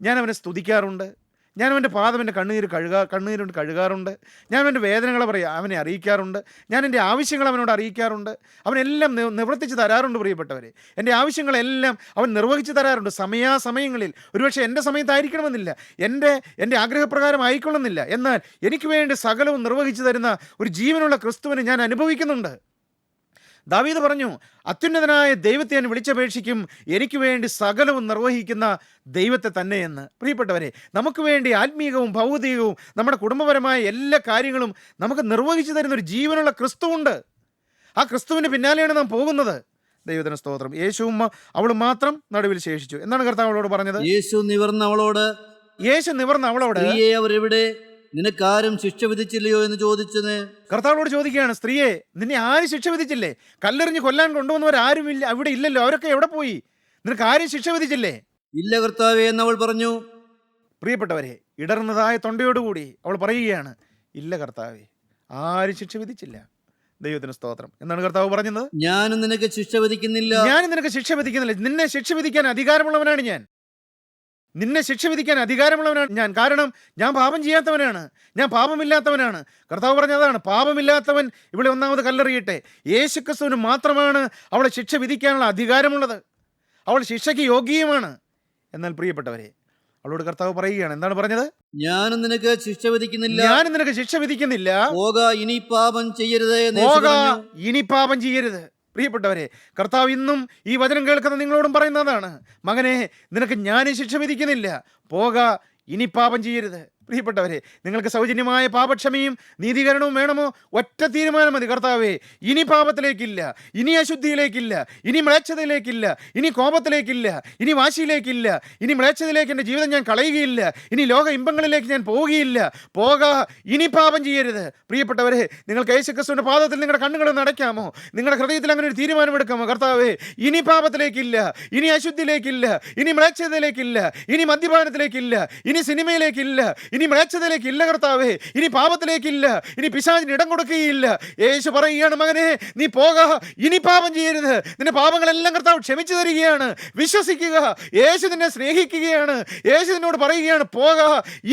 ഞാൻ അവനെ സ്തുതിക്കാറുണ്ട്. ഞാൻ അവൻ്റെ പാദം എൻ്റെ കണ്ണുനീരുകൊണ്ട് കഴുകാറുണ്ട്. ഞാൻ അവൻ്റെ വേദനകളെ അവനെ അറിയിക്കാറുണ്ട്. ഞാൻ എൻ്റെ ആവശ്യങ്ങൾ അവനോട് അറിയിക്കാറുണ്ട്. അവനെല്ലാം നിവർത്തിച്ച് തരാറുണ്ട്. പ്രിയപ്പെട്ടവരെ, എൻ്റെ ആവശ്യങ്ങളെല്ലാം അവൻ നിർവഹിച്ച് തരാറുണ്ട്. സമയാസമയങ്ങളിൽ, ഒരുപക്ഷെ എൻ്റെ സമയത്തായിരിക്കണമെന്നില്ല, എൻ്റെ ആഗ്രഹപ്രകാരം ആയിക്കൊള്ളുന്നില്ല, എന്നാൽ എനിക്ക് വേണ്ടി സകലവും നിർവഹിച്ചു തരുന്ന ഒരു ജീവനുള്ള ക്രിസ്തുവിനെ ഞാൻ അനുഭവിക്കുന്നുണ്ട്. ദാവീദ് പറഞ്ഞു, അത്യുന്നതനായ ദൈവത്തെ ഞാൻ വിളിച്ചപേക്ഷിക്കും, എനിക്ക് വേണ്ടി സകലവും നിർവഹിക്കുന്ന ദൈവത്തെ തന്നെയെന്ന്. പ്രിയപ്പെട്ടവരെ, നമുക്ക് വേണ്ടി ആത്മീയവും ഭൗതികവും നമ്മുടെ കുടുംബപരമായ എല്ലാ കാര്യങ്ങളും നമുക്ക് നിർവഹിച്ചു തരുന്ന ഒരു ജീവനുള്ള ക്രിസ്തുവുണ്ട്. ആ ക്രിസ്തുവിൻ്റെ പിന്നാലെയാണ് നാം പോകുന്നത്. ദൈവത്തിന് സ്തോത്രം. യേശുവും അവളും മാത്രം നടുവിൽ ശേഷിച്ചു. എന്താണ് കർത്താവ് അവളോട് പറഞ്ഞത്? യേശു നിവർന്ന് അവളോട് സ്ത്രീയെ, അവരെവിടെ? നിനക്കാരും ശിക്ഷ വിധിച്ചില്ലയോ എന്ന് ചോദിച്ചത്. കർത്താവോട് ചോദിക്കുകയാണ്, സ്ത്രീയെ, നിന്നെ ആരും ശിക്ഷ വിധിച്ചില്ലേ? കല്ലെറിഞ്ഞ് കൊല്ലാൻ കൊണ്ടുവന്നവരാരും അവിടെ ഇല്ലല്ലോ, അവരൊക്കെ എവിടെ പോയി? നിനക്ക് ആരും ശിക്ഷ വിധിച്ചില്ലേ? ഇല്ല കർത്താവേ എന്നവൾ പറഞ്ഞു. പ്രിയപ്പെട്ടവരെ, ഇടർന്നതായ തൊണ്ടയോടുകൂടി അവൾ പറയുകയാണ്, ഇല്ല കർത്താവേ, ആരും ശിക്ഷ വിധിച്ചില്ല. ദൈവത്തിന് സ്തോത്രം. എന്താണ് കർത്താവ് പറഞ്ഞത്? ഞാനും നിനക്ക് ശിക്ഷ വിധിക്കുന്നില്ല. നിന്നെ ശിക്ഷ വിധിക്കാൻ അധികാരമുള്ളവനാണ് ഞാൻ. നിന്നെ ശിക്ഷ വിധിക്കാൻ അധികാരമുള്ളവനാണ് ഞാൻ. കാരണം ഞാൻ പാപം ചെയ്യാത്തവനാണ്, ഞാൻ പാപമില്ലാത്തവനാണ്. കർത്താവ് പറഞ്ഞതാണ്, പാപമില്ലാത്തവൻ ഇവിടെ ഒന്നാമത് കല്ലെറിയട്ടെ. യേശുക്രിസ്തുവിന് മാത്രമാണ് അവളെ ശിക്ഷ വിധിക്കാനുള്ള അധികാരമുള്ളത്. അവൾ ശിക്ഷയ്ക്ക് യോഗ്യമാണ്. എന്നാൽ പ്രിയപ്പെട്ടവരെ, അവളോട് കർത്താവ് പറയുകയാണ്, എന്താണ് പറഞ്ഞത്? ഞാനും നിനക്ക് ശിക്ഷ വിധിക്കുന്നില്ല. പോക, ഇനി പാപം ചെയ്യരുത്. പ്രിയപ്പെട്ടവരെ, കർത്താവ് ഇന്നും ഈ വചനം കേൾക്കുന്ന നിങ്ങളോടും പറയുന്നതാണ്, മകനെ, നിനക്ക് ഞാൻ ശിക്ഷ വിധിക്കുന്നില്ല, പോക, ഇനി പാപം ചെയ്യരുത്. പ്രിയപ്പെട്ടവരെ, നിങ്ങൾക്ക് സൗജന്യമായ പാപക്ഷമയും നീതീകരണവും വേണമോ? ഒറ്റ തീരുമാനം മതി, കർത്താവേ, ഇനി പാപത്തിലേക്കില്ല, ഇനി അശുദ്ധിയിലേക്കില്ല, ഇനി മ്ലേച്ഛതയിലേക്കില്ല, ഇനി കോപത്തിലേക്കില്ല, ഇനി വാശിയിലേക്കില്ല, ഇനി മ്ലേച്ഛതയിലേക്ക് എൻ്റെ ജീവിതം ഞാൻ കളയുകയില്ല, ഇനി ലോക ഇമ്പങ്ങളിലേക്ക് ഞാൻ പോവുകയില്ല, പോക, ഇനി പാപം ചെയ്യരുത്. പ്രിയപ്പെട്ടവരെ, നിങ്ങൾക്ക് യേശുക്രിസ്തുവിൻ്റെ പാദത്തിൽ നിങ്ങളുടെ കണ്ണുകളൊന്ന് അടയ്ക്കാമോ? നിങ്ങളുടെ ഹൃദയത്തിൽ അങ്ങനെ ഒരു തീരുമാനമെടുക്കാമോ? കർത്താവേ, ഇനി പാപത്തിലേക്കില്ല, ഇനി അശുദ്ധിയിലേക്കില്ല, ഇനി മ്ലേച്ഛതയിലേക്കില്ല, ഇനി മദ്യപാനത്തിലേക്കില്ല, ഇനി സിനിമയിലേക്കില്ല, ഇനി മ്ലേച്ഛതയിലേക്കില്ല കർത്താവേ, ഇനി പാപത്തിലേക്കില്ല, ഇനി പിശാചിന് ഇടം കൊടുക്കുകയില്ല. യേശു പറയുകയാണ്, മകനെ, നീ പോക, ഇനി പാപം ചെയ്യരുത്. നിന്റെ പാപങ്ങളെല്ലാം കർത്താവ് ക്ഷമിച്ചു തരികയാണ്. വിശ്വസിക്കുക, യേശു നിന്നെ സ്നേഹിക്കുകയാണ്. യേശു നിന്നോട് പറയുകയാണ്, പോക,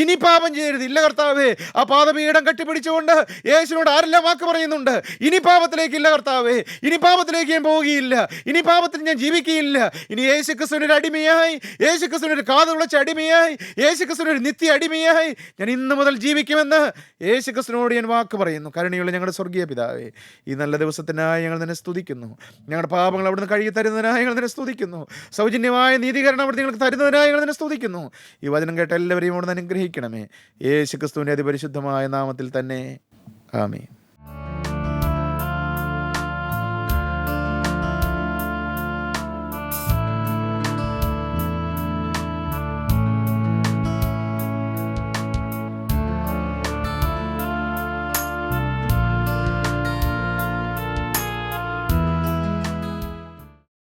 ഇനി പാപം ചെയ്യരുത്. ഇല്ല കർത്താവേ, ആ പാദപീഠം കെട്ടിപ്പിടിച്ചുകൊണ്ട് യേശുവിനോട് ആരെല്ലാം വാക്ക് പറയുന്നുണ്ട്, ഇനി പാപത്തിലേക്കില്ല കർത്താവേ, ഇനി പാപത്തിലേക്ക് ഞാൻ പോവുകയില്ല, ഇനി പാപത്തിൽ ഞാൻ ജീവിക്കുകയില്ല, ഇനി യേശുക്രിസ്തുവിനൊരു അടിമയായി, യേശുക്രിസ്തുവിനൊരു കാതുളച്ച അടിമയായി, യേശുക്രിസ്തുവിനൊരു നിത്യ അടിമയായി ഞാൻ ഇന്ന് മുതൽ ജീവിക്കുമെന്ന് യേശുക്രിസ്തുവിനോട് ഞാൻ വാക്ക് പറയുന്നു. കരുണയുള്ള ഞങ്ങളുടെ സ്വർഗീയ പിതാവേ, ഈ നല്ല ദിവസത്തിനായി ഞങ്ങൾ നിന്നെ സ്തുതിക്കുന്നു. ഞങ്ങളുടെ പാപങ്ങൾ അവിടുന്ന് കഴുകി തരുന്നതിനായി ഞങ്ങൾ നിന്നെ സ്തുതിക്കുന്നു. സൗജന്യമായ നീതീകരണം അവിടുന്ന് ഞങ്ങൾക്ക് തരുന്നതിനായി ഞങ്ങൾ നിന്നെ സ്തുതിക്കുന്നു. ഈ വചനം കേട്ട എല്ലാവരെയും അവിടുന്ന് അനുഗ്രഹിക്കണമേ. യേശുക്രിസ്തുവിൻ്റെ അതിപരിശുദ്ധമായ നാമത്തിൽ തന്നെ. ആമേൻ.